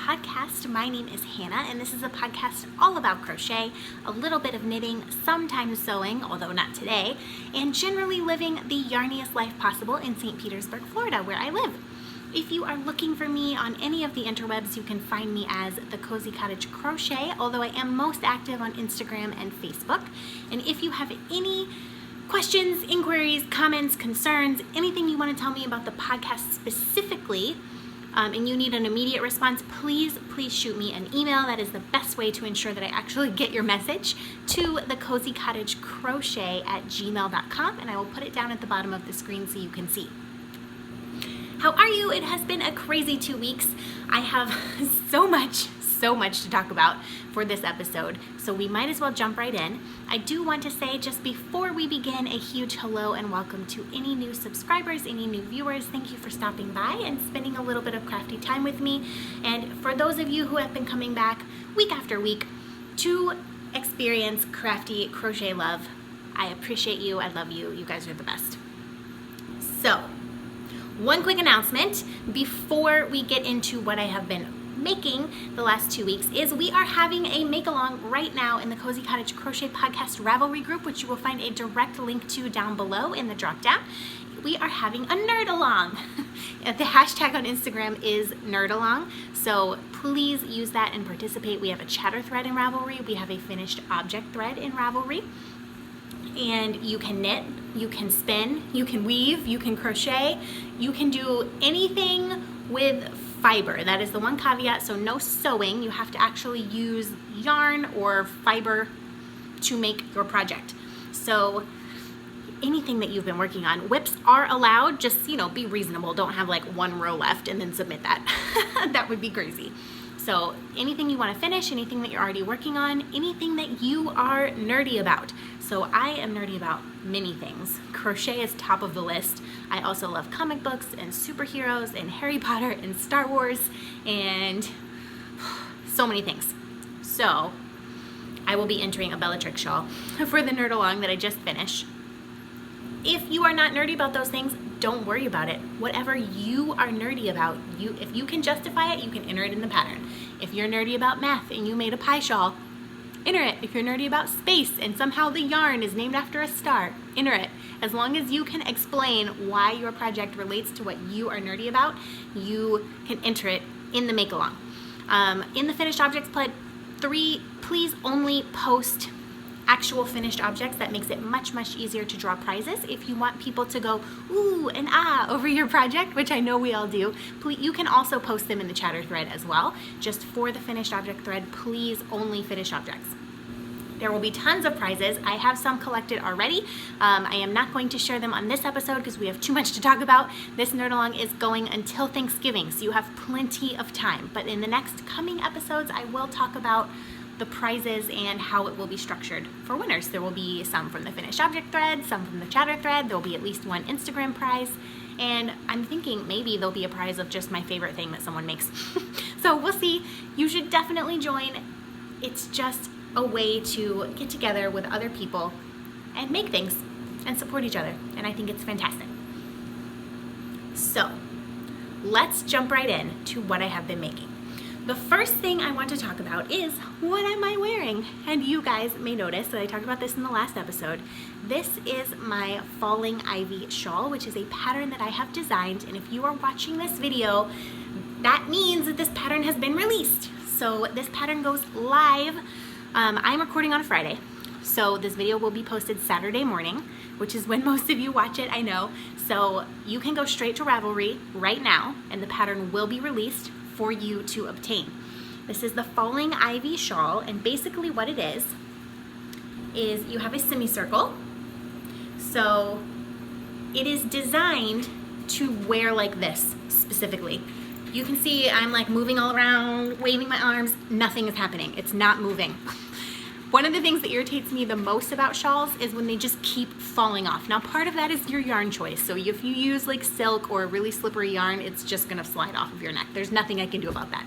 podcast. My name is Hannah, and this is a podcast all about crochet, a little bit of knitting, sometimes sewing, although not today, and generally living the yarniest life possible in St. Petersburg, Florida, where I live. If you are looking for me on any of the interwebs, you can find me as the Cozy Cottage Crochet, although I am most active on Instagram and Facebook. And if you have any questions, inquiries, comments, concerns, anything you want to tell me about the podcast specifically, and you need an immediate response, please shoot me an email. That is the best way to ensure that I actually get your message to the Cozy Cottage Crochet at gmail.com, and I will put it down at the bottom of the screen so you can see. How are you? It has been a crazy 2 weeks. I have so much to talk about for this episode, so we might as well jump right in. I do want to say, just before we begin, a huge hello and welcome to any new subscribers, any new viewers. Thank you for stopping by and spending a little bit of crafty time with me. And for those of you who have been coming back week after week to experience crafty crochet love, I appreciate you. I love you. You guys are the best. So, one quick announcement before we get into what I have been making the last 2 weeks is we are having a make-along right now in the Cozy Cottage Crochet Podcast Ravelry group, which you will find a direct link to down below in the drop-down. We are having a Nerd-along. The hashtag on Instagram is Nerd-along, so please use that and participate. We have a chatter thread in Ravelry. We have a finished object thread in Ravelry. And you can knit, you can spin, you can weave, you can crochet, you can do anything with fiber. That is the one caveat, so no sewing. You have to actually use yarn or fiber to make your project. So anything that you've been working on. Whips are allowed, just, be reasonable. Don't have like one row left and then submit that. That would be crazy. So anything you want to finish, anything that you're already working on, anything that you are nerdy about. So I am nerdy about many things. Crochet is top of the list. I also love comic books and superheroes and Harry Potter and Star Wars and so many things. So I will be entering a Bellatrix shawl for the Nerd-along that I just finished. If you are not nerdy about those things, don't worry about it. Whatever you are nerdy about, if you can justify it, you can enter it in the pattern. If you're nerdy about math and you made a pie shawl, enter it. If you're nerdy about space and somehow the yarn is named after a star, enter it. As long as you can explain why your project relates to what you are nerdy about, you can enter it in the make-along. In the finished objects pled 3, please only post actual finished objects. That makes it much easier to draw prizes. If you want people to go ooh and ah over your project, which I know we all do, please, you can also post them in the chatter thread as well. Just for the finished object thread, please only finished objects. There will be tons of prizes. I have some collected already. I am not going to share them on this episode because we have too much to talk about. This Nerd-along is going until Thanksgiving, so you have plenty of time. But in the next coming episodes, I will talk about the prizes and how it will be structured for winners. There will be some from the finished object thread, some from the chatter thread. There will be at least one Instagram prize, and I'm thinking maybe there'll be a prize of just my favorite thing that someone makes. So we'll see. You should definitely join. It's just a way to get together with other people and make things and support each other, and I think it's fantastic. So let's jump right in to what I have been making. The first thing I want to talk about is, what am I wearing? And you guys may notice that I talked about this in the last episode. This is my Falling Ivy Shawl, which is a pattern that I have designed, and if you are watching this video, that means that this pattern has been released. So this pattern goes live. I'm recording on a Friday, so this video will be posted Saturday morning, which is when most of you watch it, I know. So you can go straight to Ravelry right now, and the pattern will be released for you to obtain. This is the Falling Ivy Shawl, and basically what it is you have a semicircle. So it is designed to wear like this specifically. You can see I'm like moving all around, waving my arms, nothing is happening. It's not moving. One of the things that irritates me the most about shawls is when they just keep falling off. Now, part of that is your yarn choice. So if you use like silk or a really slippery yarn, it's just gonna slide off of your neck. There's nothing I can do about that.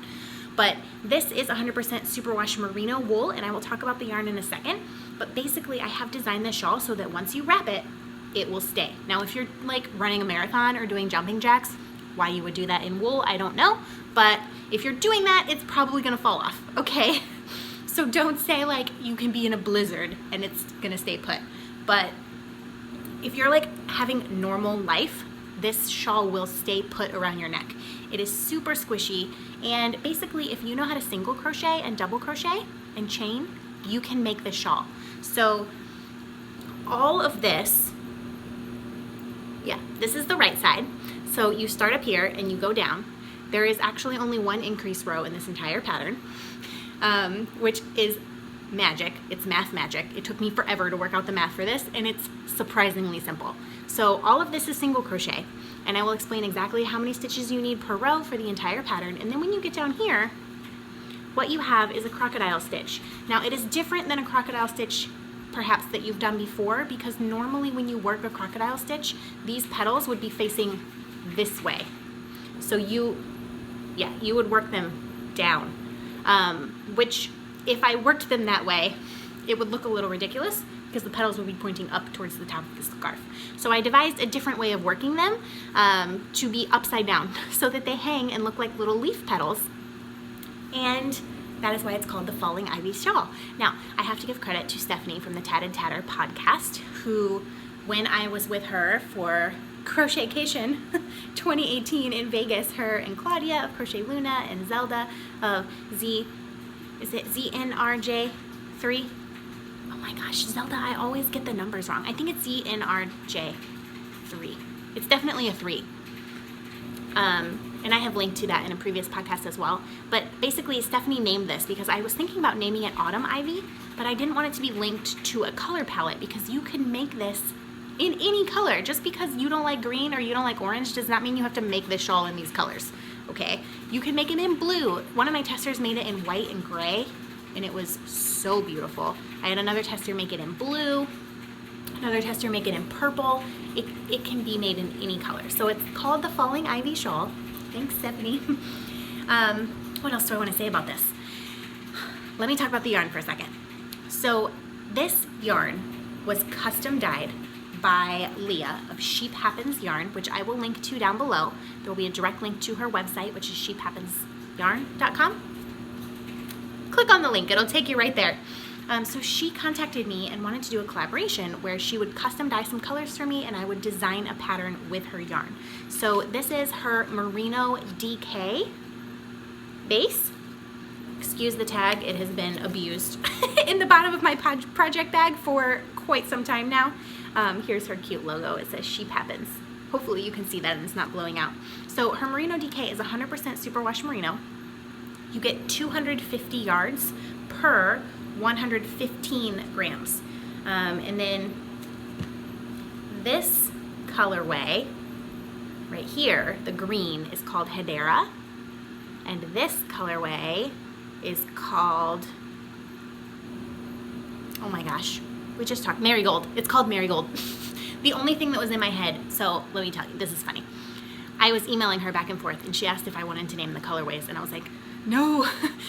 But this is 100% superwash merino wool, and I will talk about the yarn in a second. But basically, I have designed this shawl so that once you wrap it, it will stay. Now, if you're like running a marathon or doing jumping jacks, why you would do that in wool, I don't know, but if you're doing that, it's probably gonna fall off, okay? So don't say like you can be in a blizzard and it's gonna stay put. But if you're like having normal life, this shawl will stay put around your neck. It is super squishy, and basically if you know how to single crochet and double crochet and chain, you can make this shawl. So all of this, yeah, this is the right side. So you start up here and you go down. There is actually only one increase row in this entire pattern, which is magic. It's math magic. It took me forever to work out the math for this, and it's surprisingly simple. So all of this is single crochet, and I will explain exactly how many stitches you need per row for the entire pattern. And then when you get down here, what you have is a crocodile stitch. Now it is different than a crocodile stitch perhaps that you've done before, because normally when you work a crocodile stitch, these petals would be facing this way. So you would work them down, which if I worked them that way, it would look a little ridiculous because the petals would be pointing up towards the top of the scarf. So I devised a different way of working them to be upside down so that they hang and look like little leaf petals. And that is why it's called the Falling Ivy Shawl. Now, I have to give credit to Stephanie from the Tatted Tatter podcast, who, when I was with her for Crochetcation 2018 in Vegas, her and Claudia of Crochet Luna and Zelda of ZNRJ3? Oh my gosh, Zelda, I always get the numbers wrong. I think it's ZNRJ3. It's definitely a 3. And I have linked to that in a previous podcast as well. But basically, Stephanie named this because I was thinking about naming it Autumn Ivy, but I didn't want it to be linked to a color palette, because you can make this in any color. Just because you don't like green or you don't like orange does not mean you have to make this shawl in these colors, okay? You can make it in blue. One of my testers made it in white and gray, and it was so beautiful. I had another tester make it in blue, another tester make it in purple. It can be made in any color. So it's called the Falling Ivy Shawl. Thanks, Stephanie. What else do I want to say about this? Let me talk about the yarn for a second. So this yarn was custom dyed by Leah of Sheep Happens Yarn, which I will link to down below. There will be a direct link to her website, which is sheephappensyarn.com. Click on the link, it'll take you right there. So she contacted me and wanted to do a collaboration where she would custom dye some colors for me and I would design a pattern with her yarn. So this is her Merino DK base. Excuse the tag, it has been abused in the bottom of my project bag for quite some time now. Here's her cute logo. It says Sheep Happens. Hopefully you can see that and it's not blowing out. So her Merino DK is 100% superwash merino. You get 250 yards per 115 grams. And then this colorway right here, the green, is called Hedera. And this colorway is called, oh my gosh, we just talked, Marigold. It's called Marigold. The only thing that was in my head, so let me tell you, this is funny. I was emailing her back and forth and she asked if I wanted to name the colorways, and I was like, no,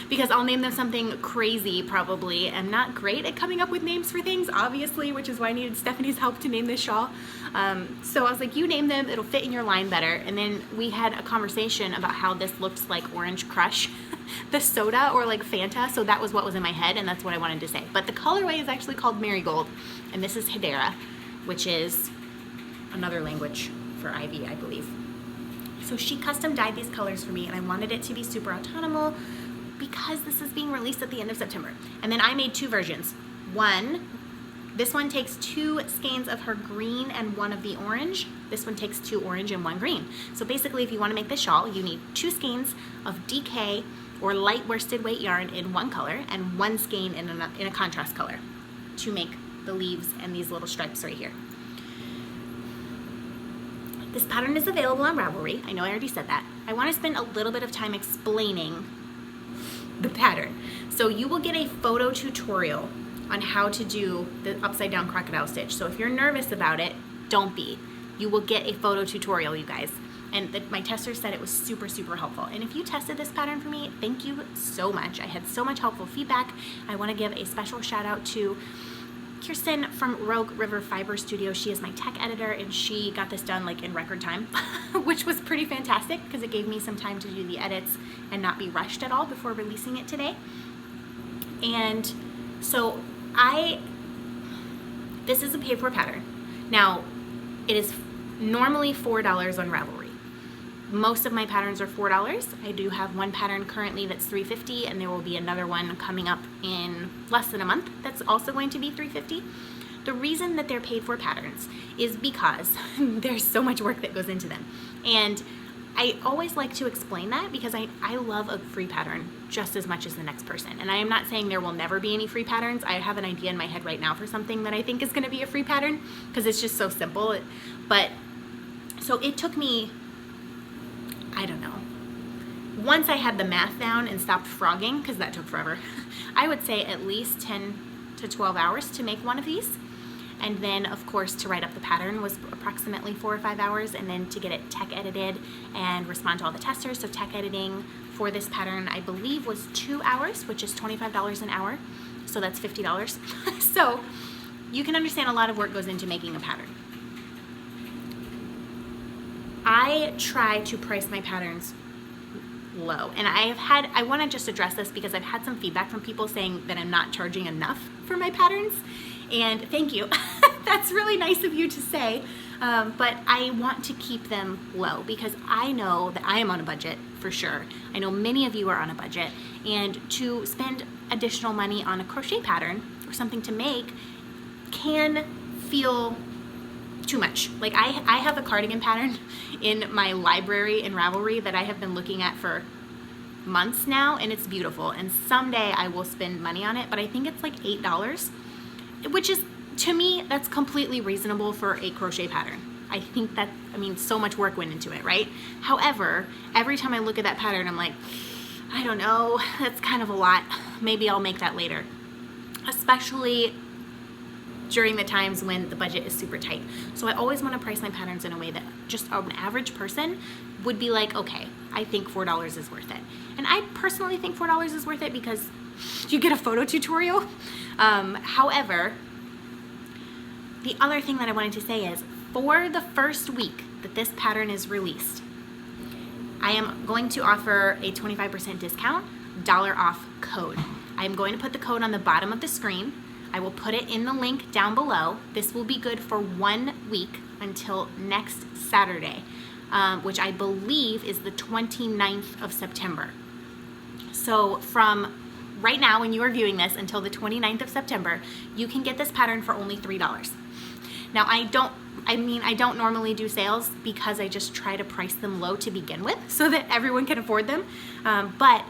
because I'll name them something crazy probably. I'm not great at coming up with names for things, obviously, which is why I needed Stephanie's help to name this shawl. So I was like, you name them, it'll fit in your line better. And then we had a conversation about how this looks like Orange Crush, the soda, or like Fanta. So that was what was in my head, and that's what I wanted to say. But the colorway is actually called Marigold, and this is Hedera, which is another language for ivy, I believe. So she custom dyed these colors for me, and I wanted it to be super autumnal because this is being released at the end of September. And then I made two versions. This one takes 2 skeins of her green and 1 of the orange. This one takes 2 orange and 1 green. So basically, if you want to make this shawl, you need 2 skeins of DK or light worsted weight yarn in one color and 1 skein in a contrast color to make the leaves and these little stripes right here. This pattern is available on Ravelry. I know I already said that. I want to spend a little bit of time explaining the pattern. So you will get a photo tutorial on how to do the upside down crocodile stitch. So if you're nervous about it, don't be. You will get a photo tutorial, you guys. And my tester said it was super, super helpful. And if you tested this pattern for me, thank you so much. I had so much helpful feedback. I want to give a special shout out to Kirsten from Rogue River Fiber Studio. She is my tech editor, and she got this done like in record time, which was pretty fantastic because it gave me some time to do the edits and not be rushed at all before releasing it today. And so this is a paid for pattern. Now, it is normally $4 on Ravelry. Most of my patterns are $4. I do have one pattern currently that's $3.50, and there will be another one coming up in less than a month that's also going to be $3.50. The reason that they're paid for patterns is because there's so much work that goes into them. And I always like to explain that because I love a free pattern just as much as the next person. And I am not saying there will never be any free patterns. I have an idea in my head right now for something that I think is going to be a free pattern because it's just so simple. But so it took me, I don't know, once I had the math down and stopped frogging, because that took forever, I would say at least 10 to 12 hours to make one of these. And then, of course, to write up the pattern was approximately 4 or 5 hours, and then to get it tech edited and respond to all the testers. So tech editing for this pattern, I believe, was 2 hours, which is $25 an hour. So that's $50. So you can understand a lot of work goes into making a pattern. I try to price my patterns low, and I want to just address this because I've had some feedback from people saying that I'm not charging enough for my patterns, and thank you. That's really nice of you to say, but I want to keep them low because I know that I am on a budget for sure. I know many of you are on a budget, and to spend additional money on a crochet pattern or something to make can feel too much. Like I have a cardigan pattern in my library in Ravelry that I have been looking at for months now, and it's beautiful, and someday I will spend money on it, but I think it's like $8, which is, to me, that's completely reasonable for a crochet pattern. I think that, I mean, so much work went into it, right? However, every time I look at that pattern, I'm like, I don't know, that's kind of a lot. Maybe I'll make that later, especially during the times when the budget is super tight. So I always want to price my patterns in a way that just an average person would be like, okay, I think $4 is worth it. And I personally think $4 is worth it because you get a photo tutorial. However, the other thing that I wanted to say is for the first week that this pattern is released, I am going to offer a 25% discount, $1 off code. I'm going to put the code on the bottom of the screen. I will put it in the link down below. This will be good for 1 week until next Saturday, which I believe is the 29th of September. So from right now when you are viewing this until the 29th of September, you can get this pattern for only $3. Now I don't normally do sales because I just try to price them low to begin with so that everyone can afford them. But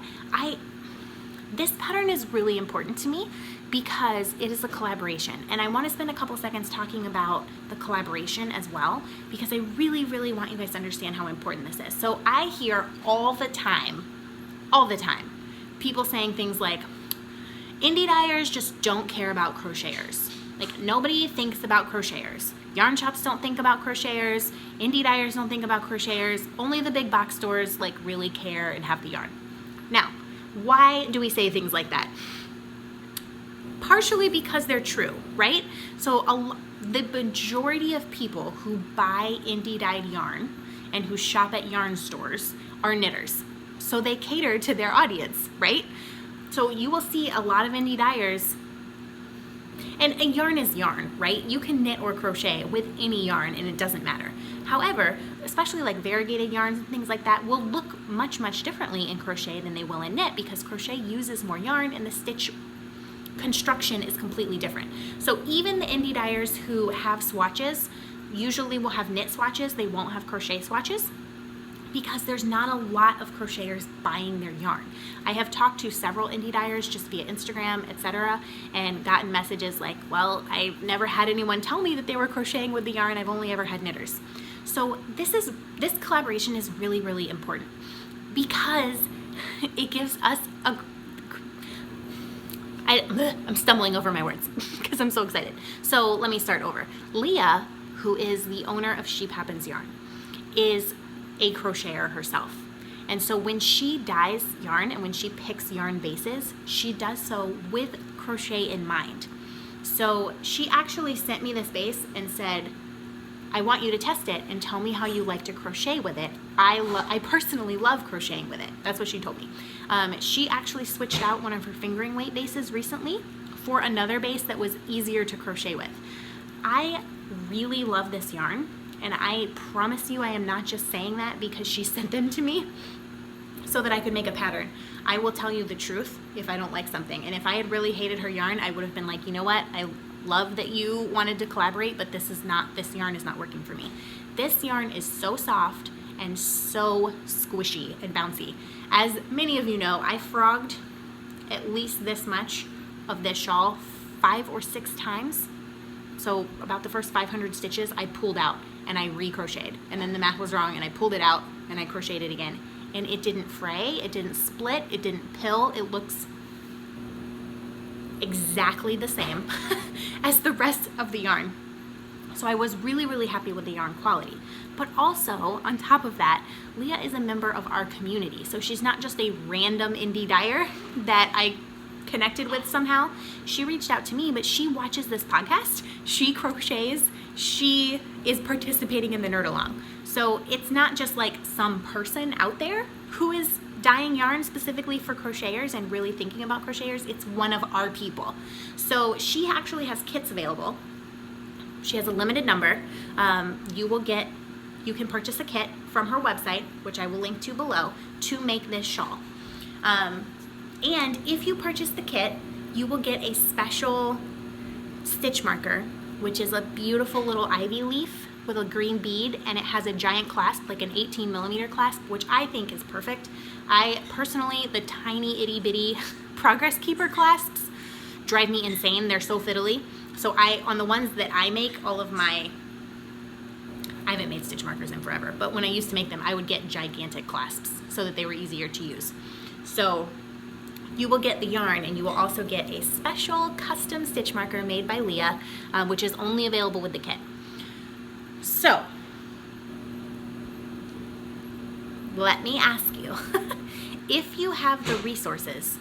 this pattern is really important to me because it is a collaboration, and I want to spend a couple seconds talking about the collaboration as well because I really, really want you guys to understand how important this is. So I hear all the time, people saying things like, indie dyers just don't care about crocheters. Like, nobody thinks about crocheters. Yarn shops don't think about crocheters. Indie dyers don't think about crocheters. Only the big box stores like really care and have the yarn. Now, why do we say things like that? Partially because they're true, right? So the majority of people who buy indie dyed yarn and who shop at yarn stores are knitters. So they cater to their audience, right? So you will see a lot of indie dyers, and yarn is yarn, right? You can knit or crochet with any yarn and it doesn't matter. However, especially like variegated yarns and things like that will look much, much differently in crochet than they will in knit because crochet uses more yarn and the stitch construction is completely different. So even the indie dyers who have swatches usually will have knit swatches, they won't have crochet swatches because there's not a lot of crocheters buying their yarn. I have talked to several indie dyers just via Instagram, etc., and gotten messages like, well, I've never had anyone tell me that they were crocheting with the yarn, I've only ever had knitters. So this collaboration is really, really important because it gives us I'm stumbling over my words because I'm so excited. So let me start over. Leah, who is the owner of Sheep Happens Yarn, is a crocheter herself. And so when she dyes yarn and when she picks yarn bases, she does so with crochet in mind. So she actually sent me this base and said, I want you to test it and tell me how you like to crochet with it. I personally love crocheting with it. That's what she told me. She actually switched out one of her fingering weight bases recently for another base that was easier to crochet with. I really love this yarn, and I promise you I am not just saying that because she sent them to me so that I could make a pattern. I will tell you the truth if I don't like something. And if I had really hated her yarn, I would have been like, you know what? I love that you wanted to collaborate, but this yarn is not working for me. This yarn is so soft and so squishy and bouncy. As many of you know, I frogged at least this much of this shawl 5 or 6 times. So about the first 500 stitches I pulled out and I recrocheted, and then the math was wrong and I pulled it out and I crocheted it again, and it didn't fray, it didn't split, it didn't pill. It looks exactly the same as the rest of the yarn. So I was really, really happy with the yarn quality. But also, on top of that, Leah is a member of our community. So she's not just a random indie dyer that I connected with somehow. She reached out to me, but she watches this podcast, she crochets, she is participating in the Nerd Along. So it's not just like some person out there who is dyeing yarn specifically for crocheters and really thinking about crocheters. It's one of our people. So she actually has kits available. She has a limited number. You can purchase a kit from her website, which I will link to below, to make this shawl. And if you purchase the kit, you will get a special stitch marker, which is a beautiful little ivy leaf with a green bead, and it has a giant clasp, like an 18mm clasp, which I think is perfect. I personally, the tiny itty bitty Progress Keeper clasps drive me insane. They're so fiddly. So on the ones that I make, I haven't made stitch markers in forever, but when I used to make them, I would get gigantic clasps so that they were easier to use. So you will get the yarn, and you will also get a special custom stitch marker made by Leah, which is only available with the kit. So let me ask you, if you have the resources,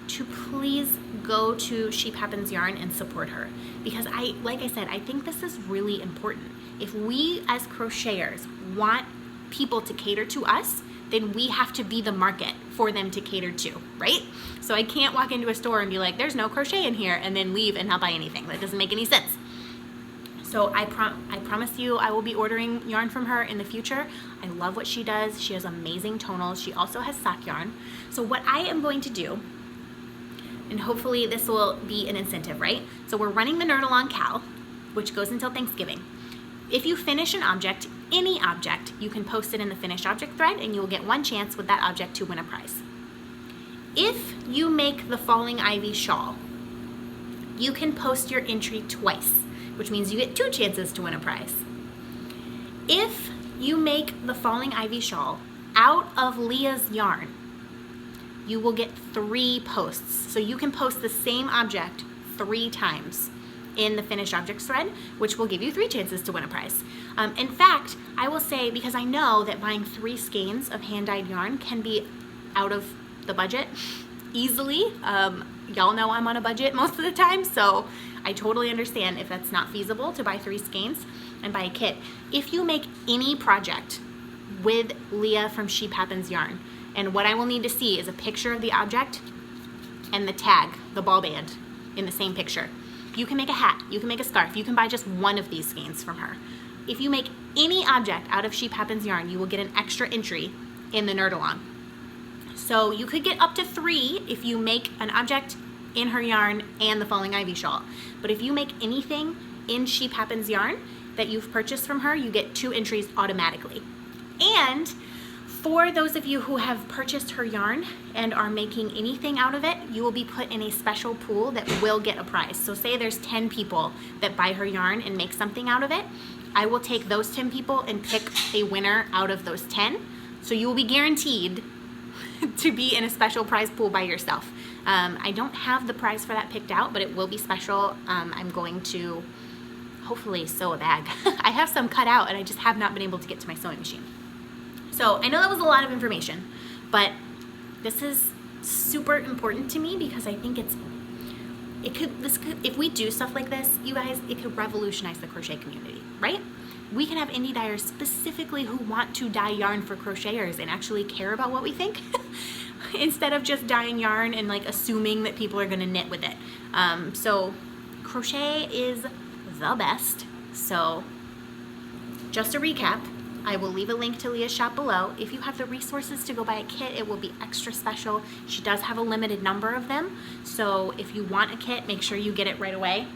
to please go to Sheep Happens Yarn and support her, because like I said, I think this is really important. If we as crocheters want people to cater to us, then we have to be the market for them to cater to, right? So I can't walk into a store and be like, there's no crochet in here, and then leave and not buy anything. That doesn't make any sense. So I promise you I will be ordering yarn from her in the future. I love what she does. She has amazing tonals. She also has sock yarn. So what I am going to do, and hopefully this will be an incentive, right? So we're running the Nerd Along Cal, which goes until Thanksgiving. If you finish an object, any object, you can post it in the finished object thread, and you will get 1 chance with that object to win a prize. If you make the Falling Ivy shawl, you can post your entry twice, which means you get 2 chances to win a prize. If you make the Falling Ivy shawl out of Leah's yarn, you will get 3 posts. So you can post the same object 3 times in the finished objects thread, which will give you 3 chances to win a prize. In fact, I will say, because I know that buying 3 skeins of hand-dyed yarn can be out of the budget easily. Y'all know I'm on a budget most of the time, so I totally understand if that's not feasible to buy 3 skeins and buy a kit. If you make any project with Leah from Sheep Happens Yarn, and what I will need to see is a picture of the object and the tag, the ball band, in the same picture. You can make a hat, you can make a scarf, you can buy just 1 of these skeins from her. If you make any object out of Sheep Happens Yarn, you will get an extra entry in the Nerd Along. So you could get up to 3 if you make an object in her yarn and the Falling Ivy shawl. But if you make anything in Sheep Happens Yarn that you've purchased from her, you get 2 entries automatically. And for those of you who have purchased her yarn and are making anything out of it, you will be put in a special pool that will get a prize. So say there's 10 people that buy her yarn and make something out of it. I will take those 10 people and pick a winner out of those 10. So you will be guaranteed to be in a special prize pool by yourself. I don't have the prize for that picked out, but it will be special. I'm going to hopefully sew a bag. I have some cut out, and I just have not been able to get to my sewing machine. So I know that was a lot of information, but this is super important to me because I think it's if we do stuff like this, you guys, it could revolutionize the crochet community, right? We can have indie dyers specifically who want to dye yarn for crocheters and actually care about what we think instead of just dyeing yarn and like assuming that people are going to knit with it. So crochet is the best. So just a recap, I will leave a link to Leah's shop below. If you have the resources to go buy a kit, it will be extra special. She does have a limited number of them. So if you want a kit, make sure you get it right away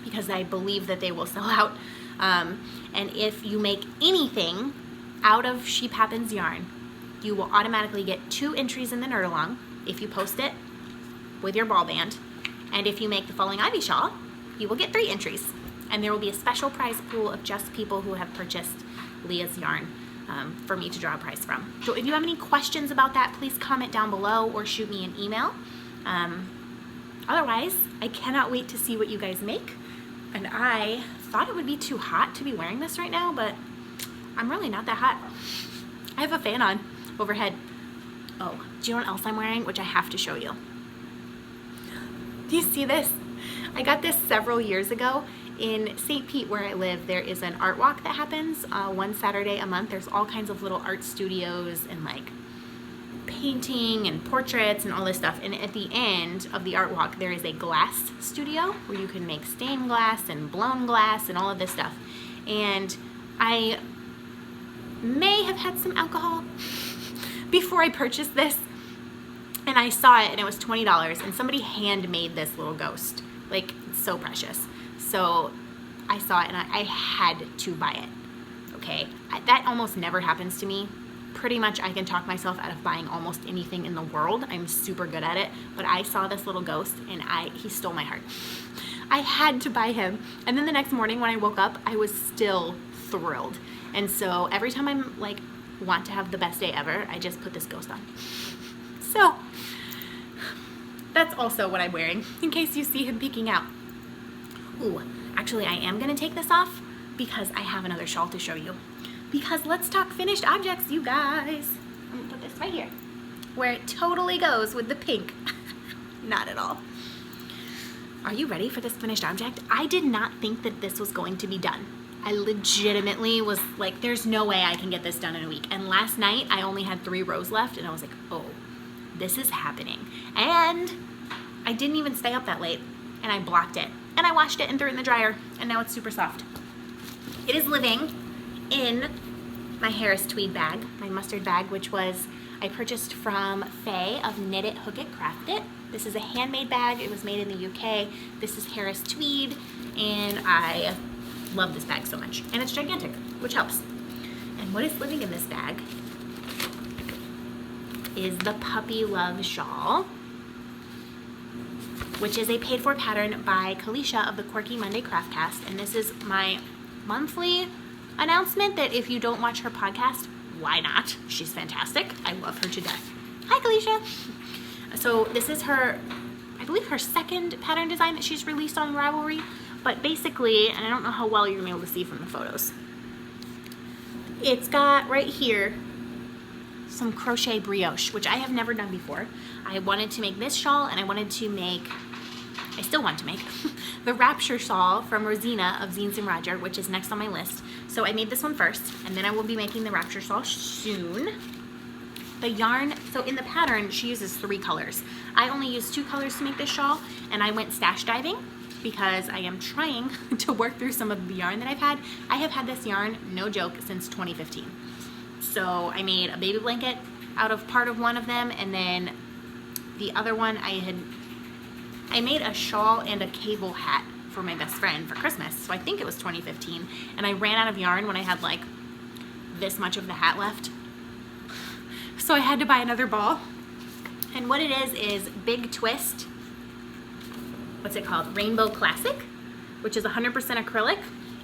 because I believe that they will sell out. And if you make anything out of Sheep Happens yarn, you will automatically get 2 entries in the Nurdle if you post it with your ball band. And if you make the Falling Ivy Shawl, you will get 3 entries. And there will be a special prize pool of just people who have purchased Leah's yarn for me to draw a prize from. So if you have any questions about that, please comment down below or shoot me an email. Otherwise, I cannot wait to see what you guys make. And I thought it would be too hot to be wearing this right now, but I'm really not that hot. I have a fan on overhead. Oh, do you know what else I'm wearing? Which I have to show you. Do you see this? I got this several years ago. In St. Pete, where I live, there is an art walk that happens one Saturday a month. There's all kinds of little art studios and like painting and portraits and all this stuff. And at the end of the art walk, there is a glass studio where you can make stained glass and blown glass and all of this stuff. And I may have had some alcohol before I purchased this. And I saw it and it was $20 and somebody handmade this little ghost. Like, it's so precious. So I saw it and I had to buy it, okay? That almost never happens to me. Pretty much I can talk myself out of buying almost anything in the world. I'm super good at it, but I saw this little ghost and he stole my heart. I had to buy him. And then the next morning when I woke up, I was still thrilled. And so every time I'm like, want to have the best day ever, I just put this ghost on. So that's also what I'm wearing in case you see him peeking out. Ooh, actually I am gonna take this off because I have another shawl to show you. Because let's talk finished objects, you guys. I'm gonna put this right here, where it totally goes with the pink. Not at all. Are you ready for this finished object? I did not think that this was going to be done. I legitimately was like, there's no way I can get this done in a week. And last night I only had 3 rows left and I was like, oh, this is happening. And I didn't even stay up that late and I blocked it. And I washed it and threw it in the dryer, and now it's super soft. It is living in my Harris tweed bag, my mustard bag, which I purchased from Faye of Knit It, Hook It, Craft It. This is a handmade bag. It was made in the UK. This is Harris tweed, and I love this bag so much. And it's gigantic, which helps. And what is living in this bag is the Puppy Love Shawl, which is a paid-for pattern by Caleisha of the Quirky Monday Craft Cast. And this is my monthly announcement that if you don't watch her podcast, why not? She's fantastic. I love her to death. Hi, Caleisha. So this is her, I believe her second pattern design that she's released on Ravelry. But basically, and I don't know how well you're gonna be able to see from the photos, it's got right here some crochet brioche, which I have never done before. I wanted to make this shawl and I still want to make the Rapture shawl from Rosina of Zines and Roger, which is next on my list. So I made this one first, and then I will be making the Rapture shawl soon. The yarn, so in the pattern, she uses 3 colors. I only used 2 colors to make this shawl, and I went stash diving because I am trying to work through some of the yarn that I've had. I have had this yarn, no joke, since 2015. So I made a baby blanket out of part of one of them, and then the other one I made a shawl and a cable hat for my best friend for Christmas. So I think it was 2015. And I ran out of yarn when I had like this much of the hat left. So I had to buy another ball. And what it is Big Twist, what's it called? Rainbow Classic, which is 100% acrylic.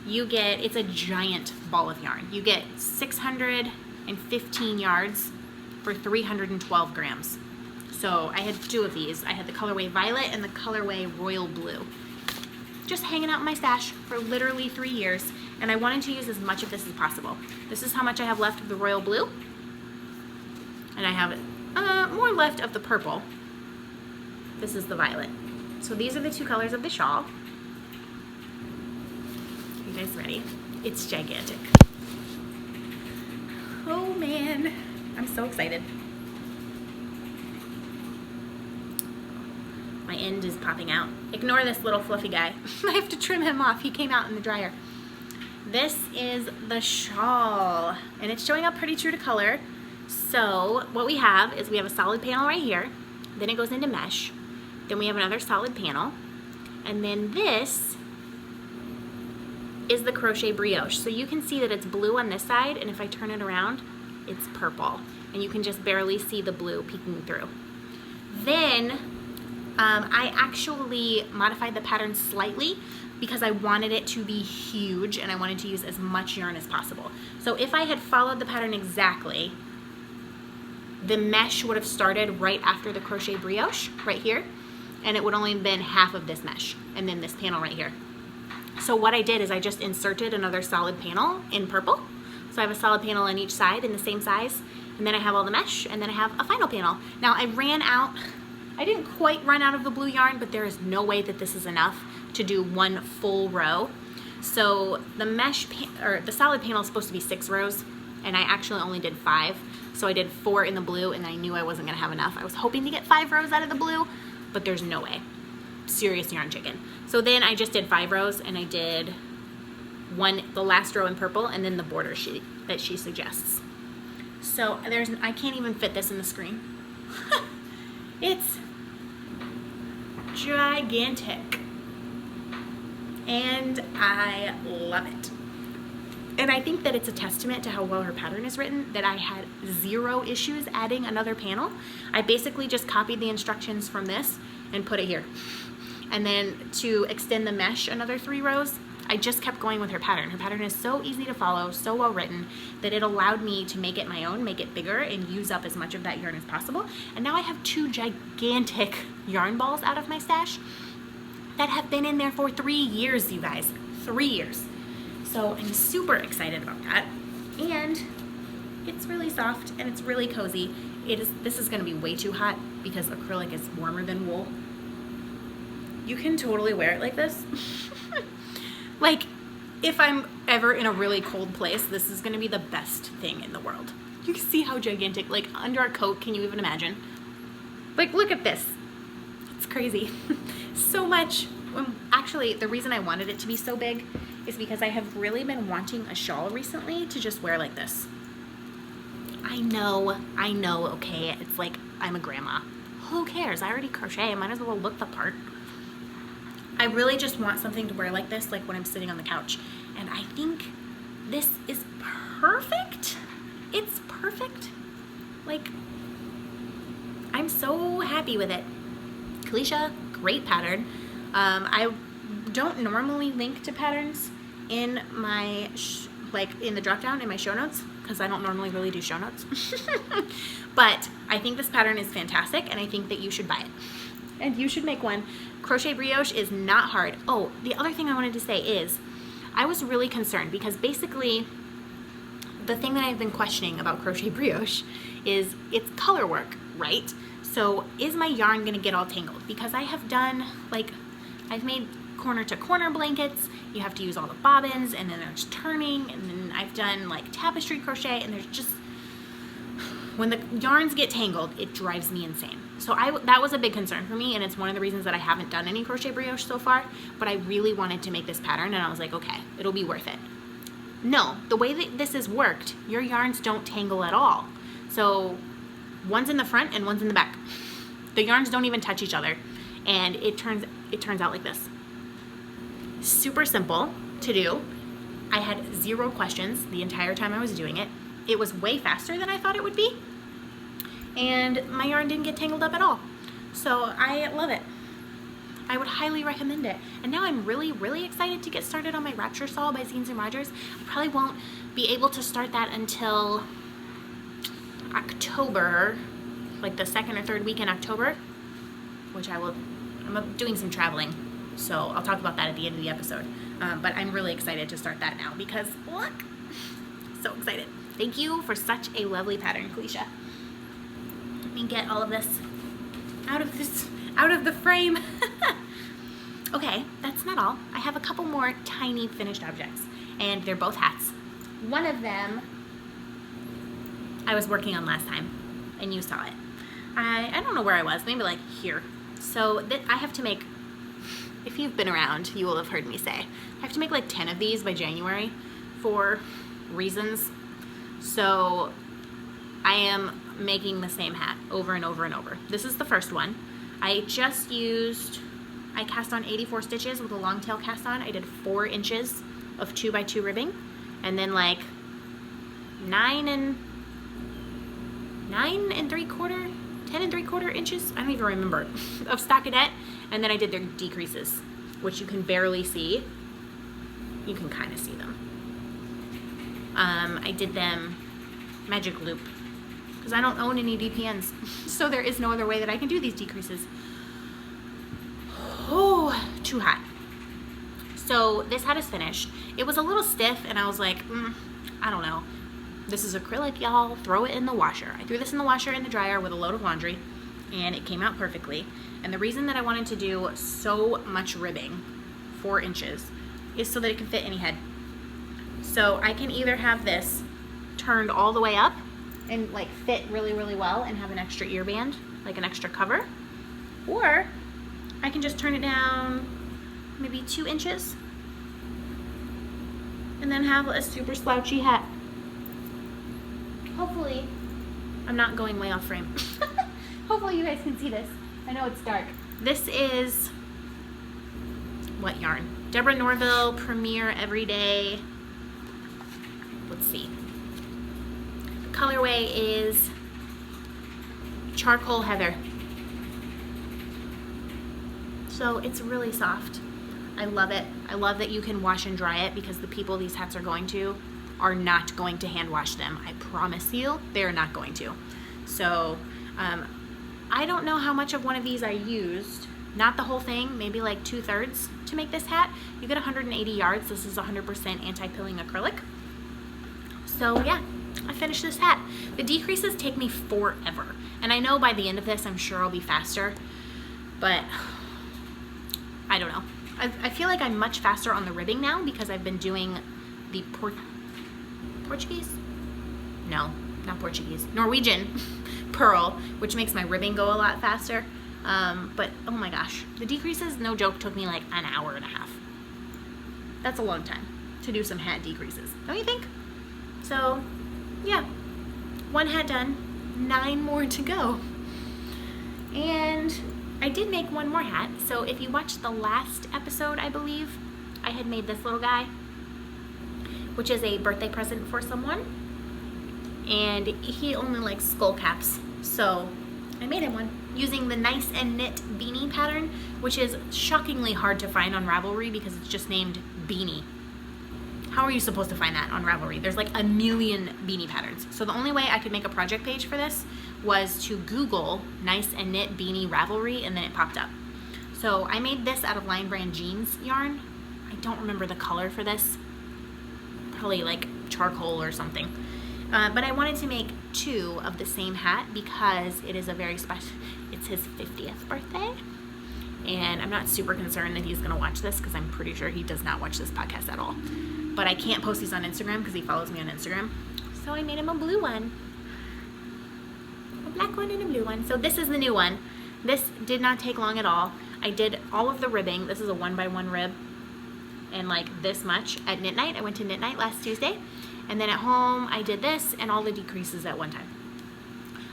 It's a giant ball of yarn. You get 615 yards for 312 grams. So I had 2 of these. I had the colorway Violet and the colorway Royal Blue. Just hanging out in my stash for literally 3 years, and I wanted to use as much of this as possible. This is how much I have left of the Royal Blue, and I have more left of the purple. This is the Violet. So these are the 2 colors of the shawl. Are you guys ready? It's gigantic. Oh man, I'm so excited. My end is popping out. Ignore this little fluffy guy. I have to trim him off. He came out in the dryer. This is the shawl, and it's showing up pretty true to color. So what we have is we have a solid panel right here, then it goes into mesh, then we have another solid panel, and then this is the crochet brioche. So you can see that it's blue on this side, and if I turn it around, it's purple, and you can just barely see the blue peeking through. Then I actually modified the pattern slightly because I wanted it to be huge and I wanted to use as much yarn as possible. So if I had followed the pattern exactly, the mesh would have started right after the crochet brioche right here, and it would only have been half of this mesh and then this panel right here. So what I did is I just inserted another solid panel in purple. So I have a solid panel on each side in the same size, and then I have all the mesh, and then I have a final panel. Now I didn't quite run out of the blue yarn, but there is no way that this is enough to do 1 full row. So the solid panel is supposed to be 6 rows, and I actually only did 5. So I did 4 in the blue, and I knew I wasn't gonna have enough. I was hoping to get 5 rows out of the blue, but there's no way. Serious yarn chicken. So then I just did 5 rows, and I did the last row in purple, and then the border that she suggests. So I can't even fit this in the screen. It's gigantic, and I love it. And I think that it's a testament to how well her pattern is written that I had 0 issues adding another panel. I basically just copied the instructions from this and put it here. And then to extend the mesh another 3 rows, I just kept going with her pattern. Her pattern is so easy to follow, so well written, that it allowed me to make it my own, make it bigger, and use up as much of that yarn as possible. And now I have 2 gigantic yarn balls out of my stash that have been in there for 3 years, you guys. 3 years. So I'm super excited about that. And it's really soft and it's really cozy. This is gonna be way too hot because acrylic is warmer than wool. You can totally wear it like this. Like, if I'm ever in a really cold place, this is gonna be the best thing in the world. You can see how gigantic, like under a coat, can you even imagine? Like, look at this. It's crazy. So much. Actually, the reason I wanted it to be so big is because I have really been wanting a shawl recently to just wear like this. I know, okay, it's like I'm a grandma. Who cares? I already crochet, I might as well look the part. I really just want something to wear like this, like when I'm sitting on the couch. And I think this is perfect. It's perfect. Like, I'm so happy with it. Caleisha, great pattern. I don't normally link to patterns in my, in the drop down in my show notes, because I don't normally really do show notes. But I think this pattern is fantastic, and I think that you should buy it. And you should make one. Crochet brioche is not hard. Oh, the other thing I wanted to say is, I was really concerned because basically the thing that I've been questioning about crochet brioche is its color work, right? So is my yarn gonna get all tangled? Because I have done, like, I've made corner to corner blankets, you have to use all the bobbins, and then there's turning, and then I've done like tapestry crochet, and there's just, when the yarns get tangled, it drives me insane. So that was a big concern for me, and it's one of the reasons that I haven't done any crochet brioche so far, but I really wanted to make this pattern, and I was like, okay, it'll be worth it. No, the way that this is worked, your yarns don't tangle at all. So one's in the front and one's in the back. The yarns don't even touch each other, and it turns out like this. Super simple to do. I had 0 questions the entire time I was doing it. It was way faster than I thought it would be, and my yarn didn't get tangled up at all. So I love it. I would highly recommend it. And now I'm really, really excited to get started on my Rapture Shawl by Zines and Rogers. I probably won't be able to start that until October, like the 2nd or 3rd week in October, which I'm doing some traveling, so I'll talk about that at the end of the episode. But I'm really excited to start that now because look, so excited. Thank you for such a lovely pattern, Caleisha. Let me get all of this out of the frame. Okay, that's not all. I have a couple more tiny finished objects, and they're both hats. One of them I was working on last time, and you saw it. I don't know where I was, maybe like here. So I have to make, if you've been around, you will have heard me say, I have to make like 10 of these by January for reasons. So I am making the same hat over and over and over. This is the first one. I cast on 84 stitches with a long tail cast on. I did 4 inches of 2x2 ribbing, and then like 10 and 3/4 inches, I don't even remember, of stockinette, and then I did their decreases, which you can barely see. You can kind of see them. I did them magic loop, because I don't own any DPNs, so there is no other way that I can do these decreases. Oh, too hot. So this hat is finished. It was a little stiff, and I was like, I don't know. This is acrylic, y'all. Throw it in the washer. I threw this in the washer in the dryer with a load of laundry, and it came out perfectly. And the reason that I wanted to do so much ribbing, 4 inches, is so that it can fit any head. So I can either have this turned all the way up and like fit really, really well and have an extra ear band, like an extra cover, or I can just turn it down maybe 2 inches and then have a super slouchy hat. Hopefully, I'm not going way off frame. Hopefully you guys can see this. I know it's dark. This is, what yarn? Deborah Norville Premier Everyday. Let's see. The colorway is Charcoal Heather. So it's really soft. I love it. I love that you can wash and dry it, because the people these hats are going to are not going to hand wash them. I promise you, they're not going to. So I don't know how much of one of these I used. Not the whole thing, maybe like 2/3 to make this hat. You get 180 yards. This is 100% anti-pilling acrylic. So yeah, I finished this hat. The decreases take me forever. And I know by the end of this, I'm sure I'll be faster, but I don't know. I feel like I'm much faster on the ribbing now, because I've been doing the Portuguese? No, not Portuguese. Norwegian purl, which makes my ribbing go a lot faster. But oh my gosh, the decreases, no joke, took me like an hour and a half. That's a long time to do some hat decreases, don't you think? So yeah, 1 hat done, 9 more to go. And I did make 1 more hat. So if you watched the last episode, I believe, I had made this little guy, which is a birthday present for someone. And he only likes skull caps. So I made him one using the Nice and Knit beanie pattern, which is shockingly hard to find on Ravelry because it's just named beanie. How are you supposed to find that on Ravelry? There's like a million beanie patterns. So the only way I could make a project page for this was to Google Nice and Knit beanie Ravelry, and then it popped up. So I made this out of Line Brand jeans yarn. I don't remember the color for this. Probably like charcoal or something. But I wanted to make 2 of the same hat because it is a very special, it's his 50th birthday. And I'm not super concerned that he's gonna watch this, because I'm pretty sure he does not watch this podcast at all. But I can't post these on Instagram because he follows me on Instagram. So I made him a blue one. A black one and a blue one. So this is the new one. This did not take long at all. I did all of the ribbing. This is a 1x1 rib. And like this much at knit night. I went to knit night last Tuesday. And then at home I did this and all the decreases at one time.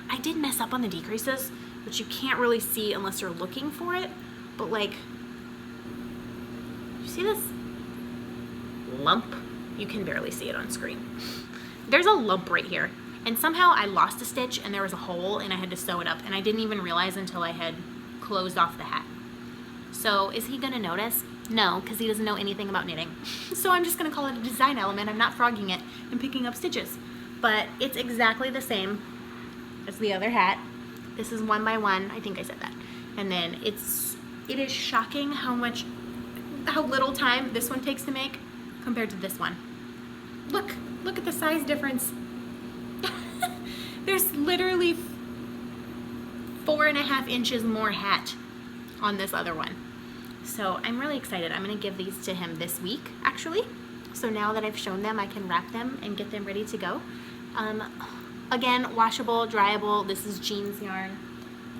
I did mess up on the decreases, which you can't really see unless you're looking for it. But like, you see this lump? You can barely see it on screen. There's a lump right here. And somehow I lost a stitch and there was a hole and I had to sew it up. And I didn't even realize until I had closed off the hat. So is he gonna notice? No, because he doesn't know anything about knitting. So I'm just gonna call it a design element. I'm not frogging it and picking up stitches. But it's exactly the same as the other hat. This is 1x1, I think I said that. And then it is shocking how little time this one takes to make compared to this one. Look at the size difference. There's literally 4.5 inches more hat on this other one. So I'm really excited. I'm gonna give these to him this week, actually. So now that I've shown them, I can wrap them and get them ready to go. Again, washable, dryable. This is jeans yarn,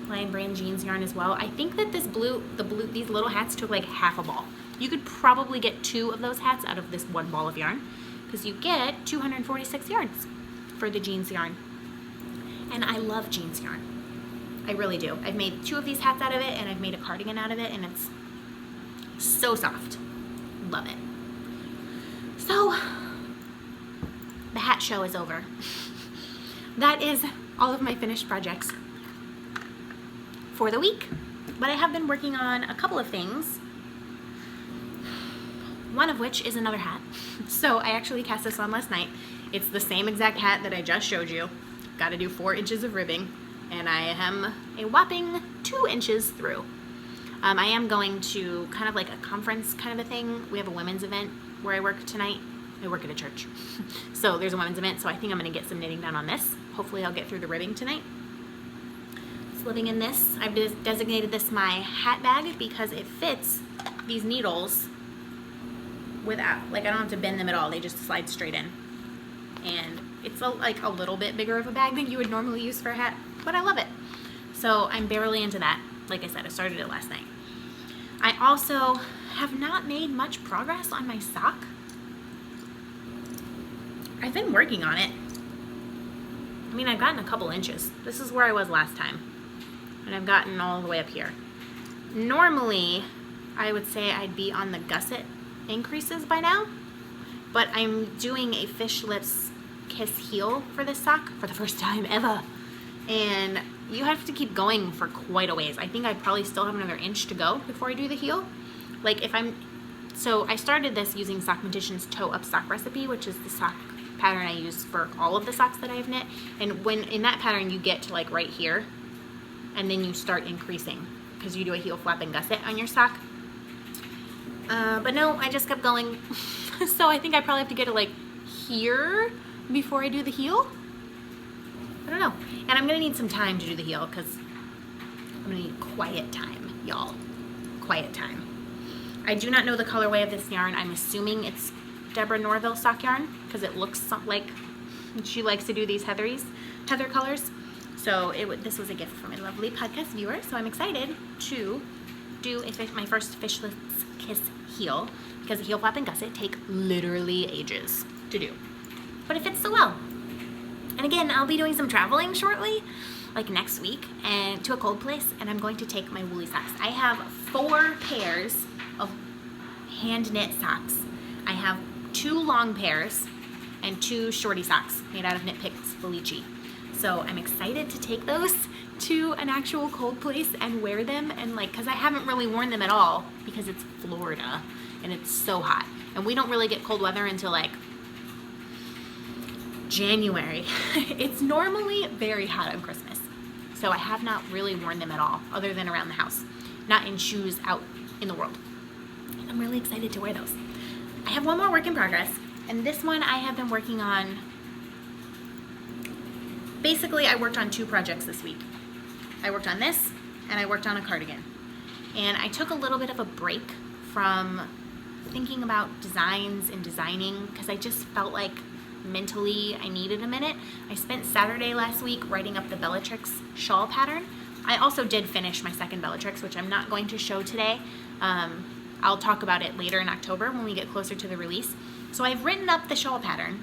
Lion Brand jeans yarn as well. I think that this these little hats took like half a ball. You could probably get 2 of those hats out of this 1 ball of yarn, because you get 246 yards for the jeans yarn. And I love jeans yarn. I really do. I've made 2 of these hats out of it, and I've made a cardigan out of it, and it's so soft. Love it. So, the hat show is over. That is all of my finished projects for the week. But I have been working on a couple of things, one of which is another hat. So I actually cast this on last night. It's the same exact hat that I just showed you. Got to do 4 inches of ribbing, and I am a whopping 2 inches through. I am going to kind of like a conference kind of a thing. We have a women's event where I work tonight. I work at a church. So there's a women's event, so I think I'm going to get some knitting done on this. Hopefully I'll get through the ribbing tonight. Just living in this. I've designated this my hat bag because it fits these needles without, like, I don't have to bend them at all. They just slide straight in. And it's like a little bit bigger of a bag than you would normally use for a hat, but I love it. So I'm barely into that. Like I said, I started it last night. I also have not made much progress on my sock. I've been working on it. I mean, I've gotten a couple inches. This is where I was last time. And I've gotten all the way up here. Normally, I would say I'd be on the gusset increases by now. But I'm doing a Fish Lips Kiss heel for this sock for the first time ever. And you have to keep going for quite a ways. I think I probably still have another inch to go before I do the heel. Like so I started this using Sockmatician's Toe Up Sock Recipe, which is the sock pattern I use for all of the socks that I have knit. And when in that pattern you get to like right here, and then you start increasing because you do a heel flap and gusset on your sock. But no, I just kept going. So I think I probably have to get it like here before I do the heel. I don't know. And I'm gonna need some time to do the heel because I'm gonna need quiet time, y'all. Quiet time. I do not know the colorway of this yarn. I'm assuming it's Deborah Norville sock yarn because it looks like she likes to do these heather colors. So this was a gift from a lovely podcast viewer. So I'm excited to do my first Fish Lips Kiss heel because the heel flap and gusset take literally ages to do. But it fits so well. And again, I'll be doing some traveling shortly, like next week, and to a cold place, and I'm going to take my woolly socks. I have 4 pairs of hand knit socks. I have 2 long pairs and 2 shorty socks made out of Knit Picks Felici. So I'm excited to take those to an actual cold place and wear them, and like, cause I haven't really worn them at all because it's Florida and it's so hot. And we don't really get cold weather until like January. It's normally very hot on Christmas. So I have not really worn them at all, other than around the house, not in shoes out in the world. And I'm really excited to wear those. I have one more work in progress, and this one I have been working on. Basically, I worked on 2 projects this week. I worked on this, and I worked on a cardigan. And I took a little bit of a break from thinking about designs and designing, because I just felt like mentally I needed a minute. I spent Saturday last week writing up the Bellatrix shawl pattern. I also did finish my second Bellatrix, which I'm not going to show today. I'll talk about it later in October when we get closer to the release. So I've written up the shawl pattern.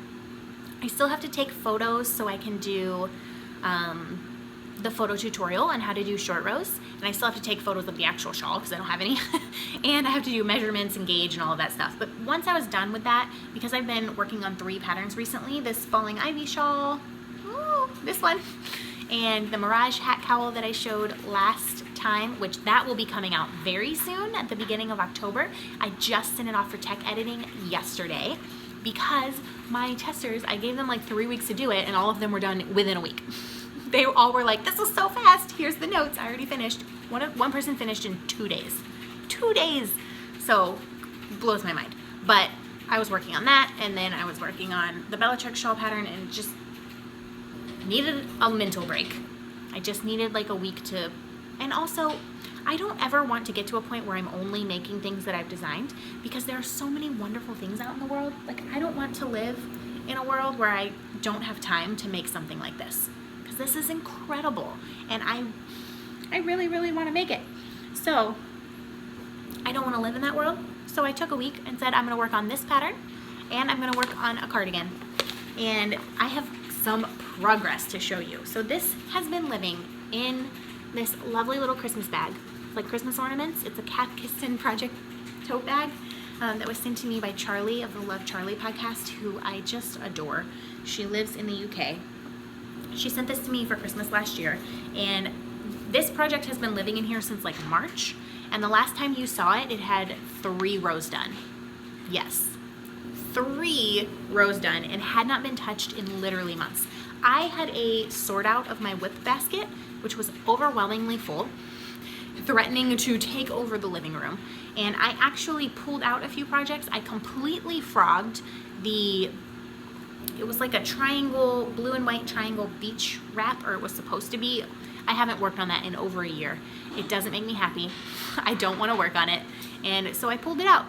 I still have to take photos so I can do the photo tutorial on how to do short rows, and I still have to take photos of the actual shawl because I don't have any, and I have to do measurements and gauge and all of that stuff. But once I was done with that, because I've been working on 3 patterns recently, this falling Ivy shawl, this one, and the Mirage hat cowl that I showed last time, which that will be coming out very soon at the beginning of October. I just sent it off for tech editing yesterday because my testers, I gave them like 3 weeks to do it, and all of them were done within a week. They all were like, this was so fast. Here's the notes. I already finished. One person finished in 2 days. 2 days. So, blows my mind. But I was working on that, and then I was working on the Bellatrix shawl pattern, and just needed a mental break. I just needed like a week to, and also I don't ever want to get to a point where I'm only making things that I've designed, because there are so many wonderful things out in the world. Like, I don't want to live in a world where I don't have time to make something like this, because this is incredible and I really, really want to make it. So I don't want to live in that world. So I took a week and said, I'm going to work on this pattern and I'm going to work on a cardigan. And I have some progress to show you. So this has been living in this lovely little Christmas bag, like Christmas ornaments. It's a Cat Kissing Project tote bag that was sent to me by Charlie of the Love Charlie podcast, who I just adore. She lives in the UK. She sent this to me for Christmas last year, and this project has been living in here since like March, and the last time you saw it, it had 3 rows done. Yes, 3 rows done, and had not been touched in literally months. I had a sort out of my whip basket, which was overwhelmingly full, threatening to take over the living room, and I actually pulled out a few projects. I completely frogged it was like a triangle, blue and white triangle beach wrap, or it was supposed to be. I haven't worked on that in over a year. It doesn't make me happy. I don't want to work on it, and so I pulled it out.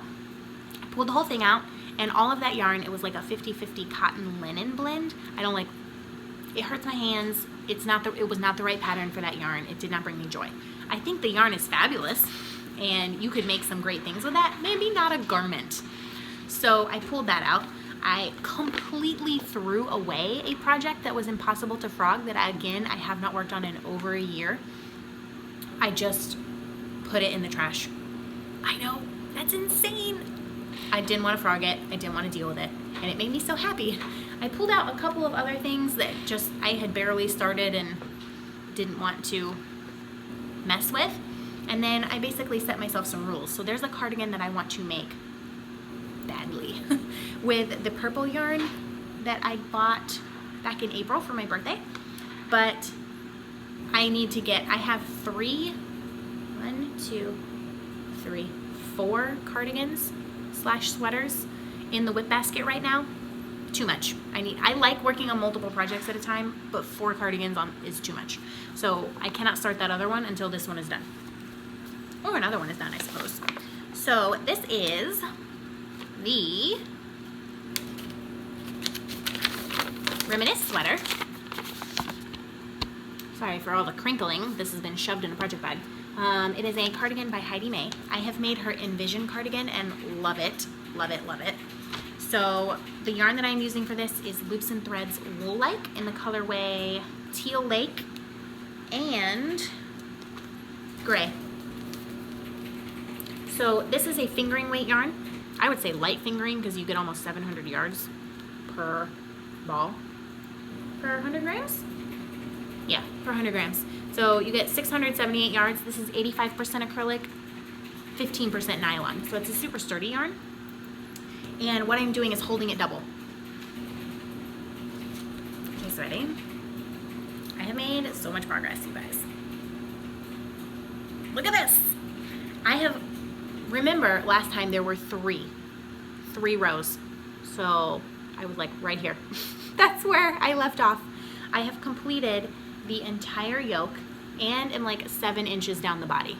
I pulled the whole thing out, and all of that yarn, it was like a 50-50 cotton linen blend. I don't like, it hurts my hands. It was not the right pattern for that yarn. It did not bring me joy. I think the yarn is fabulous, and you could make some great things with that. Maybe not a garment. So I pulled that out. I completely threw away a project that was impossible to frog that I have not worked on in over a year. I just put it in the trash. I know, that's insane. I didn't want to frog it. I didn't want to deal with it, and it made me so happy. I pulled out a couple of other things that I had barely started and didn't want to mess with, and then I basically set myself some rules. So there's a cardigan that I want to make badly with the purple yarn that I bought back in April for my birthday, but I have 4 cardigans / sweaters in the whip basket right now. Too much. I like working on multiple projects at a time, but 4 cardigans is too much. So I cannot start that other one until this one is done. Or another one is done, I suppose. So this is the Reminisce sweater. Sorry for all the crinkling. This has been shoved in a project bag. It is a cardigan by Heidi May. I have made her Envision cardigan and love it, love it, love it. So the yarn that I'm using for this is Loops and Threads Wool Like in the colorway Teal Lake and Gray. So this is a fingering weight yarn. I would say light fingering because you get almost 700 yards per ball. Per 100 grams? Yeah, per 100 grams. So you get 678 yards. This is 85% acrylic, 15% nylon. So it's a super sturdy yarn. And what I'm doing is holding it double. Okay, so ready? I have made so much progress, you guys. Look at this. Remember last time there were 3 rows. So I was like right here. That's where I left off. I have completed the entire yoke and am like 7 inches down the body.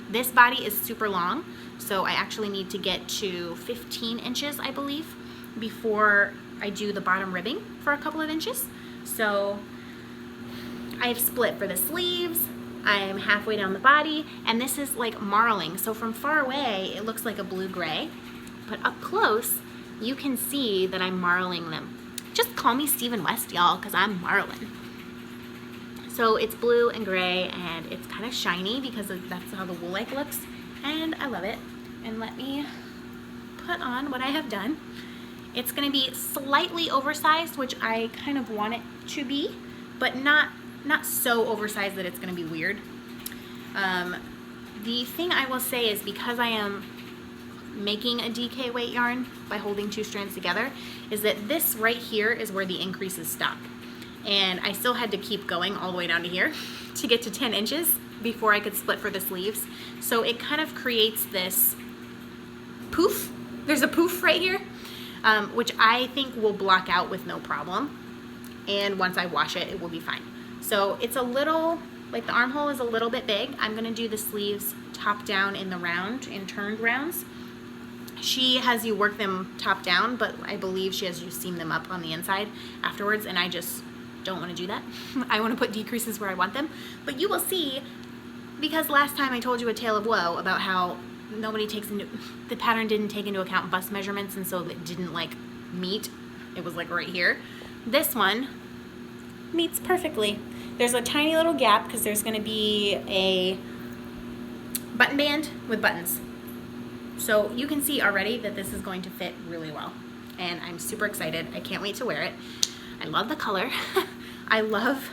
This body is super long, so I actually need to get to 15 inches, I believe, before I do the bottom ribbing for a couple of inches. So I've split for the sleeves. I'm halfway down the body, and this is like marling. So from far away, it looks like a blue-gray, but up close, you can see that I'm marling them. Just call me Stephen West, y'all, because I'm marling. So it's blue and gray, and it's kind of shiny because that's how the wool like looks, and I love it. And let me put on what I have done. It's going to be slightly oversized, which I kind of want it to be, but not so oversized that it's going to be weird. The thing I will say is, because I am making a DK weight yarn by holding 2 strands together, is that this right here is where the increases stop. And I still had to keep going all the way down to here to get to 10 inches before I could split for the sleeves. So it kind of creates this poof. There's a poof right here, which I think will block out with no problem. And once I wash it, it will be fine. So it's a little like the armhole is a little bit big. I'm gonna do the sleeves top down in the round, in turned rounds. She has you work them top down, but I believe she has you seam them up on the inside afterwards, and I just don't want to do that. I want to put decreases where I want them. But you will see, because last time I told you a tale of woe about how the pattern didn't take into account bust measurements, and so it didn't like meet. It was like right here. This one meets perfectly. There's a tiny little gap because there's going to be a button band with buttons. So you can see already that this is going to fit really well, and I'm super excited. I can't wait to wear it. I love the color. I love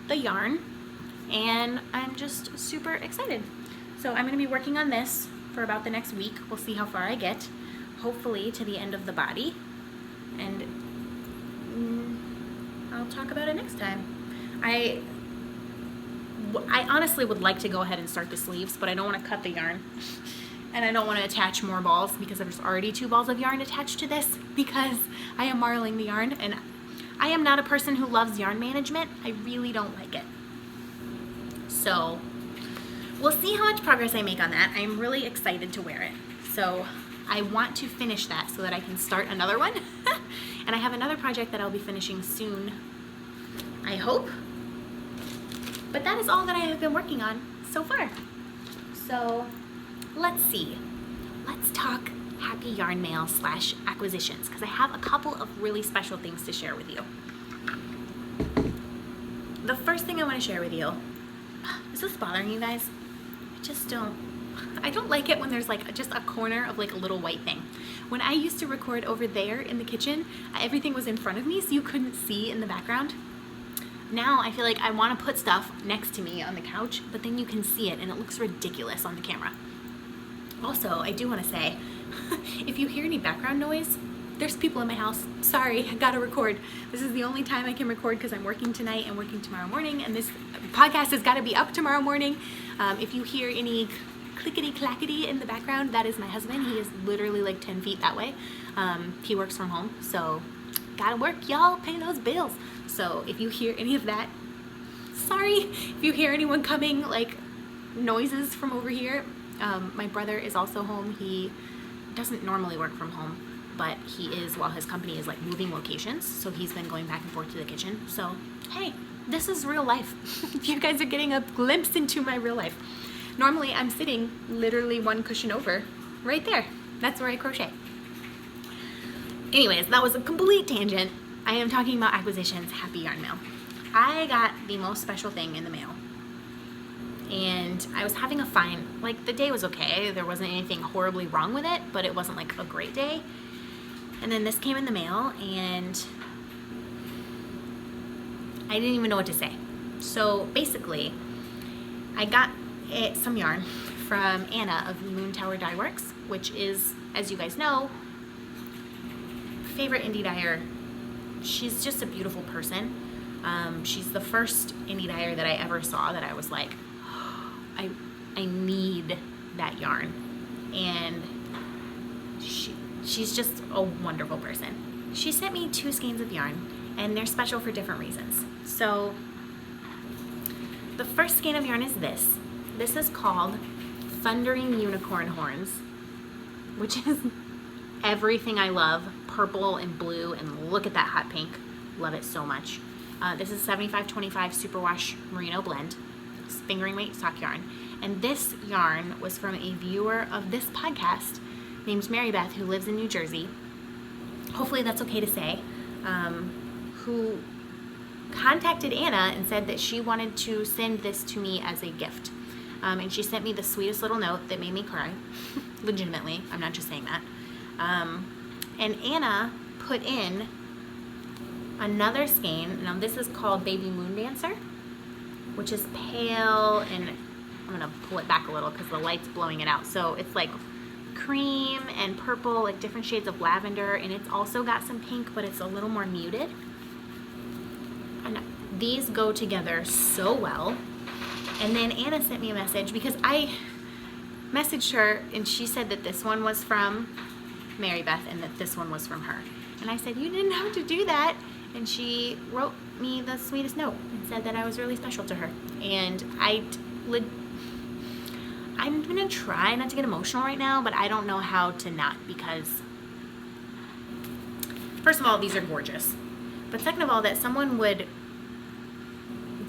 the yarn, and I'm just super excited. So I'm going to be working on this for about the next week. We'll see how far I get, hopefully to the end of the body, and I'll talk about it next time. I honestly would like to go ahead and start the sleeves, but I don't want to cut the yarn. And I don't want to attach more balls because there's already 2 balls of yarn attached to this because I am marling the yarn, and I am not a person who loves yarn management. I really don't like it. So we'll see how much progress I make on that. I'm really excited to wear it. So I want to finish that so that I can start another one. And I have another project that I'll be finishing soon, I hope. But that is all that I have been working on so far. So let's see. Let's talk happy yarn mail / acquisitions, because I have a couple of really special things to share with you. The first thing I want to share with you, is this bothering you guys? I don't like it when there's like just a corner of like a little white thing. When I used to record over there in the kitchen, everything was in front of me so you couldn't see in the background. Now I feel like I want to put stuff next to me on the couch, but then you can see it and it looks ridiculous on the camera. Also, I do want to say, if you hear any background noise, there's people in my house. Sorry, I gotta record. This is the only time I can record because I'm working tonight and working tomorrow morning, and this podcast has got to be up tomorrow morning. If you hear any clickety-clackety in the background, that is my husband. He is literally like 10 feet that way. He works from home, so gotta work, y'all, pay those bills. So if you hear any of that, sorry. If you hear anyone coming, like noises from over here, my brother is also home. He doesn't normally work from home, but he is while his company is like moving locations, so he's been going back and forth to the kitchen. So hey, this is real life. You guys are getting a glimpse into my real life. Normally I'm sitting literally one cushion over right there. That's where I crochet. Anyways, that was a complete tangent. I am talking about acquisitions, happy yarn mail. I got the most special thing in the mail, and I was having a fine, like the day was okay. There wasn't anything horribly wrong with it, but it wasn't like a great day. And then this came in the mail and I didn't even know what to say. So basically, I got some yarn from Anna of Moon Tower Dye Works, which is, as you guys know, favorite indie dyer. She's just a beautiful person. She's the first indie dyer that I ever saw that I was like, I need that yarn. And she's just a wonderful person. She sent me 2 skeins of yarn, and they're special for different reasons. So the first skein of yarn is this. This is called Thundering Unicorn Horns, which is everything I love, purple and blue, and look at that hot pink. Love it so much. This is 75-25 superwash merino blend, fingering weight sock yarn. And this yarn was from a viewer of this podcast named Mary Beth, who lives in New Jersey. Hopefully that's okay to say. Who contacted Anna and said that she wanted to send this to me as a gift. And she sent me the sweetest little note that made me cry. Legitimately, I'm not just saying that. And Anna put in another skein. Now this is called Baby Moon Dancer, which is pale, and I'm gonna pull it back a little because the light's blowing it out. So it's like cream and purple, like different shades of lavender, and it's also got some pink, but it's a little more muted. And these go together so well. And then Anna sent me a message because I messaged her and she said that this one was from Mary Beth and that this one was from her. And I said, you didn't have to do that. And she wrote me the sweetest note and said that I was really special to her. And I'm gonna try not to get emotional right now, but I don't know how to not, because first of all, these are gorgeous. But second of all, that someone would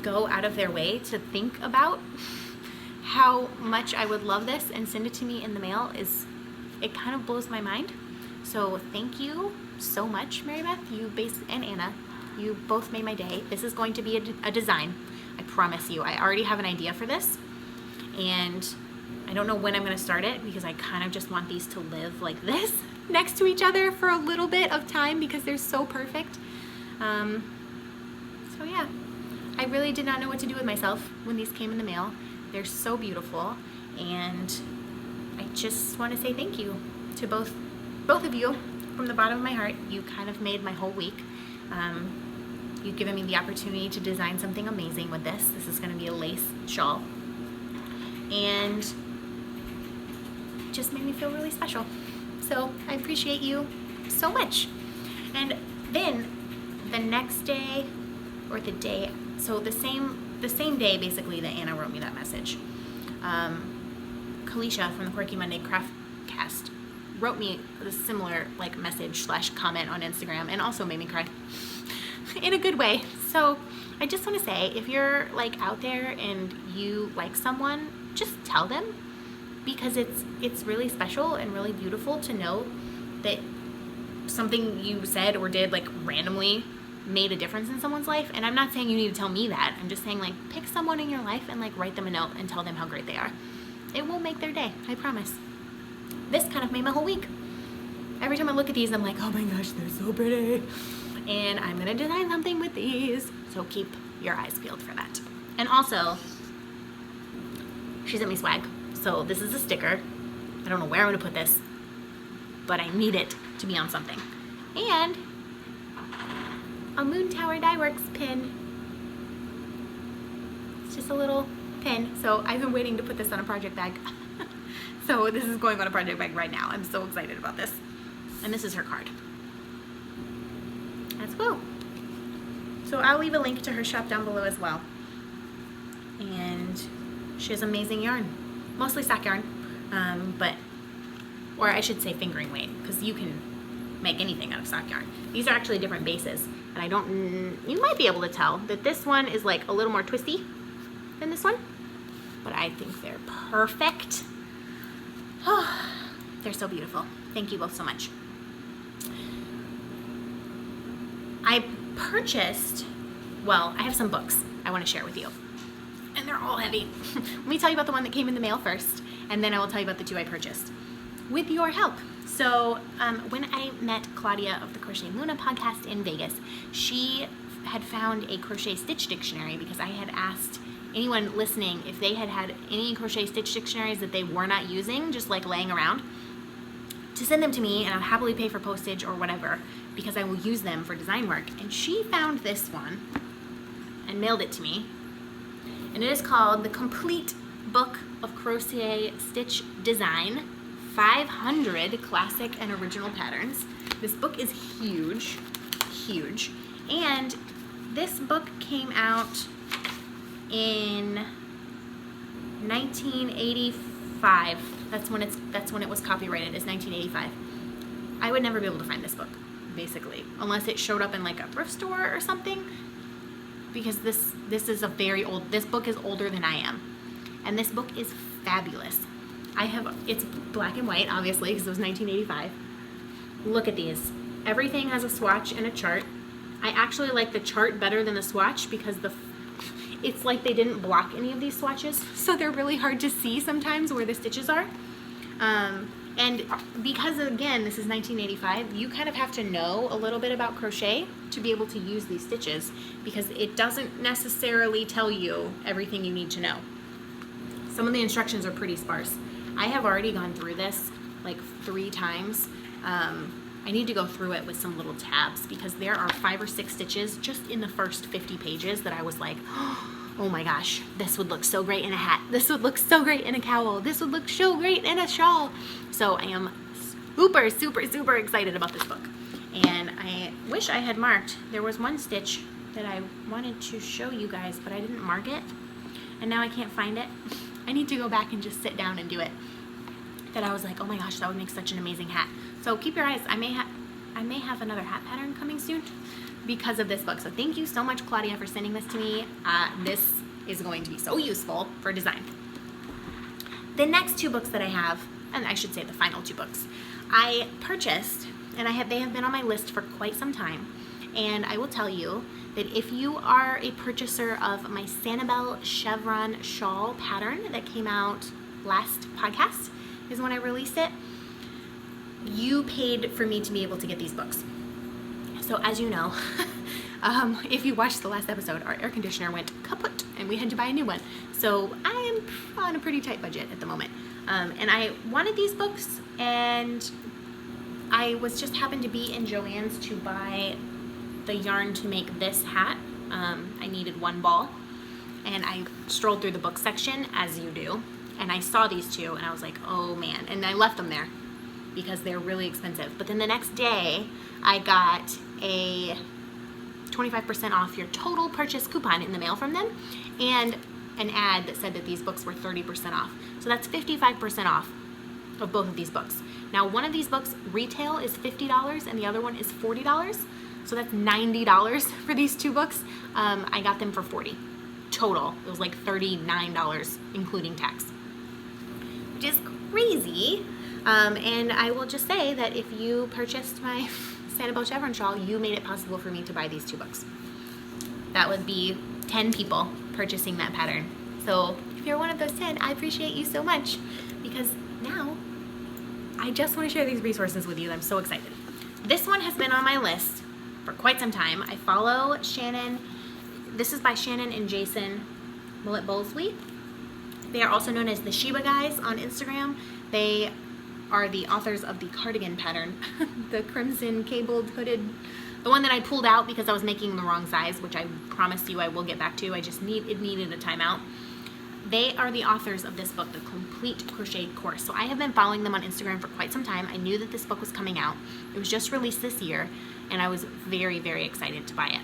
go out of their way to think about how much I would love this and send it to me in the mail it kind of blows my mind. So thank you so much, Mary Beth, and Anna. You both made my day. This is going to be a design. I promise you. I already have an idea for this, and I don't know when I'm going to start it, because I kind of just want these to live like this next to each other for a little bit of time, because they're so perfect. So yeah, I really did not know what to do with myself when these came in the mail. They're so beautiful, and I just want to say thank you to both of you from the bottom of my heart. You kind of made my whole week. You've given me the opportunity to design something amazing with this. This is going to be a lace shawl, and it just made me feel really special. So I appreciate you so much. And then the next day, or the day, so the same day basically that Anna wrote me that message, Caleisha from the Quirky Monday Craft Cast wrote me a similar message / comment on Instagram, and also made me cry in a good way. So I just want to say, if you're out there and you like someone, just tell them, because it's really special and really beautiful to know that something you said or did randomly made a difference in someone's life. And I'm not saying you need to tell me that. I'm just saying pick someone in your life and write them a note and tell them how great they are. It will make their day, I promise. This kind of made my whole week. Every time I look at these, I'm like, oh my gosh, they're so pretty. And I'm gonna design something with these. So keep your eyes peeled for that. And also, she sent me swag. So this is a sticker. I don't know where I'm gonna put this, but I need it to be on something. And a Moon Tower Dye Works pin. It's just a little pin. So I've been waiting to put this on a project bag. So this is going on a project bag right now. I'm so excited about this. And this is her card. That's cool. So I'll leave a link to her shop down below as well. And she has amazing yarn. Mostly sock yarn, or I should say fingering weight, because you can make anything out of sock yarn. These are actually different bases, and you might be able to tell that this one is a little more twisty than this one, but I think they're perfect. Oh, they're so beautiful. Thank you both so much. I purchased, well, I have some books I want to share with you. And they're all heavy. Let me tell you about the one that came in the mail first, and then I will tell you about the two I purchased with your help. So when I met Claudia of the Crochet Luna podcast in Vegas, she had found a crochet stitch dictionary, because I had asked anyone listening if they had any crochet stitch dictionaries that they were not using, just laying around, to send them to me, and I'll happily pay for postage or whatever, because I will use them for design work. And she found this one and mailed it to me. And it is called The Complete Book of Crochet Stitch Design, 500 Classic and Original Patterns. This book is huge, huge. And this book came out in 1985. That's when it was copyrighted, is 1985. I would never be able to find this book, basically, unless it showed up in a thrift store or something. Because this is this book is older than I am. And this book is fabulous. It's black and white, obviously, because it was 1985. Look at these. Everything has a swatch and a chart. I actually like the chart better than the swatch, because it's they didn't block any of these swatches. So they're really hard to see sometimes where the stitches are. And because, again, this is 1985, you kind of have to know a little bit about crochet to be able to use these stitches, because it doesn't necessarily tell you everything you need to know. Some of the instructions are pretty sparse. I have already gone through this 3 times. I need to go through it with some little tabs, because there are 5 or 6 stitches just in the first 50 pages that I was like, oh my gosh, this would look so great in a hat. This would look so great in a cowl. This would look so great in a shawl. So I am super, super, super excited about this book. And I wish I had marked, there was one stitch that I wanted to show you guys, but I didn't mark it, and now I can't find it. I need to go back and just sit down and do it. That I was like, oh my gosh, that would make such an amazing hat. So keep your eyes. I may have another hat pattern coming soon because of this book. So thank you so much, Claudia, for sending this to me. This is going to be so useful for design. The next 2 books that I have, and I should say the final 2 books, I purchased, and they have been on my list for quite some time. And I will tell you that if you are a purchaser of my Sanibel Chevron shawl pattern that came out last podcast, is when I released it, you paid for me to be able to get these books. So as you know, if you watched the last episode, our air conditioner went kaput and we had to buy a new one. So I am on a pretty tight budget at the moment. And I wanted these books, and I was just happened to be in Joann's to buy the yarn to make this hat. I needed 1 ball, and I strolled through the book section, as you do, and I saw these 2, and I was like, oh man, and I left them there because they're really expensive. But then the next day, I got a 25% off your total purchase coupon in the mail from them, and an ad that said that these books were 30% off. So that's 55% off of both of these books. Now, one of these books retail is $50 and the other one is $40. So that's $90 for these 2 books. I got them for $40 total. It was like $39 including tax, which is crazy. And I will just say that if you purchased my Sanibel Chevron shawl, you made it possible for me to buy these 2 books. That would be 10 people purchasing that pattern. So if you're one of those 10, I appreciate you so much, because now I just want to share these resources with you. I'm so excited. This one has been on my list for quite some time. I follow Shannon. This is by Shannon and Jason Millett-Bowlesley. They are also known as the Sheba Guys on Instagram. They are the authors of the Cardigan pattern, the crimson cabled hooded, the one that I pulled out because I was making the wrong size, which I promised you I will get back to. It needed a timeout. They are the authors of this book, The Complete Crochet Course. So I have been following them on Instagram for quite some time. I knew that this book was coming out. It was just released this year, and I was very, very excited to buy it.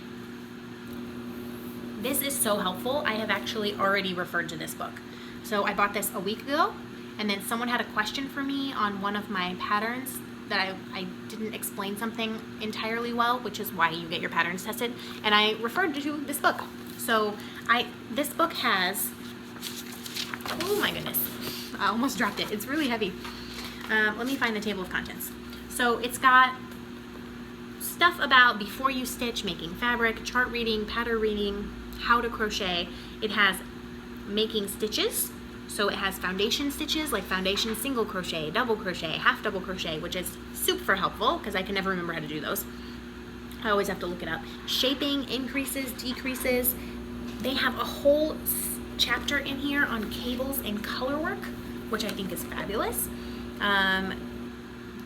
This is so helpful. I have actually already referred to this book. So I bought this a week ago, and then someone had a question for me on one of my patterns that I didn't explain something entirely well, which is why you get your patterns tested, and I referred to this book. So this book has, oh my goodness, I almost dropped it. It's really heavy. Let me find the table of contents. So it's got stuff about before you stitch, making fabric, chart reading, pattern reading, how to crochet. It has making stitches. So it has foundation stitches, like foundation single crochet, double crochet, half double crochet, which is super helpful because I can never remember how to do those. I always have to look it up. Shaping, increases, decreases. They have a whole chapter in here on cables and color work, which I think is fabulous.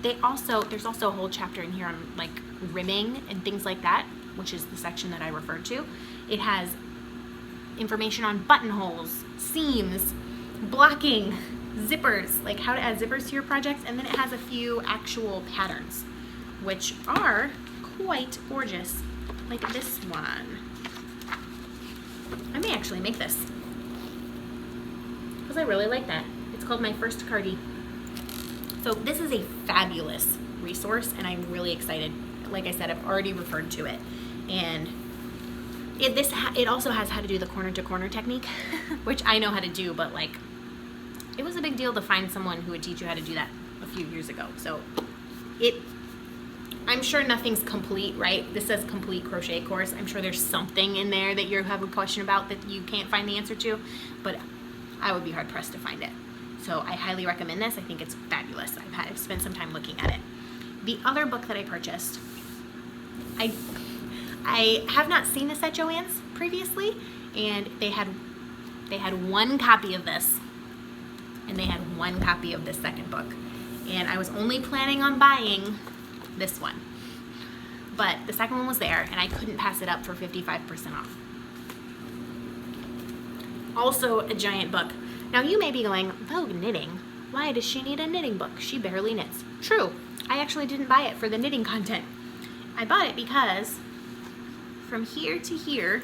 There's also a whole chapter in here on like rimming and things like that, which is the section that I referred to. It has information on buttonholes, seams, blocking, zippers, like how to add zippers to your projects, and then it has a few actual patterns, which are quite gorgeous, like this one. I may actually make this, because I really like that. It's called My First Cardi. So this is a fabulous resource, and I'm really excited. Like I said, I've already referred to it, and it also has how to do the corner to corner technique, which I know how to do, but like it was a big deal to find someone who would teach you how to do that a few years ago. So I'm sure nothing's complete, right? This says complete crochet course. I'm sure there's something in there that you have a question about that you can't find the answer to, but I would be hard pressed to find it. So I highly recommend this. I think it's fabulous. I've spent some time looking at it. The other book that I purchased, I have not seen this at Joann's previously, and they had one copy of this, and they had one copy of this second book, and I was only planning on buying this one, but the second one was there, and I couldn't pass it up for 55% off. Also a giant book. Now you may be going, oh, knitting. Why does she need a knitting book? She barely knits. True. I actually didn't buy it for the knitting content. I bought it because from here to here,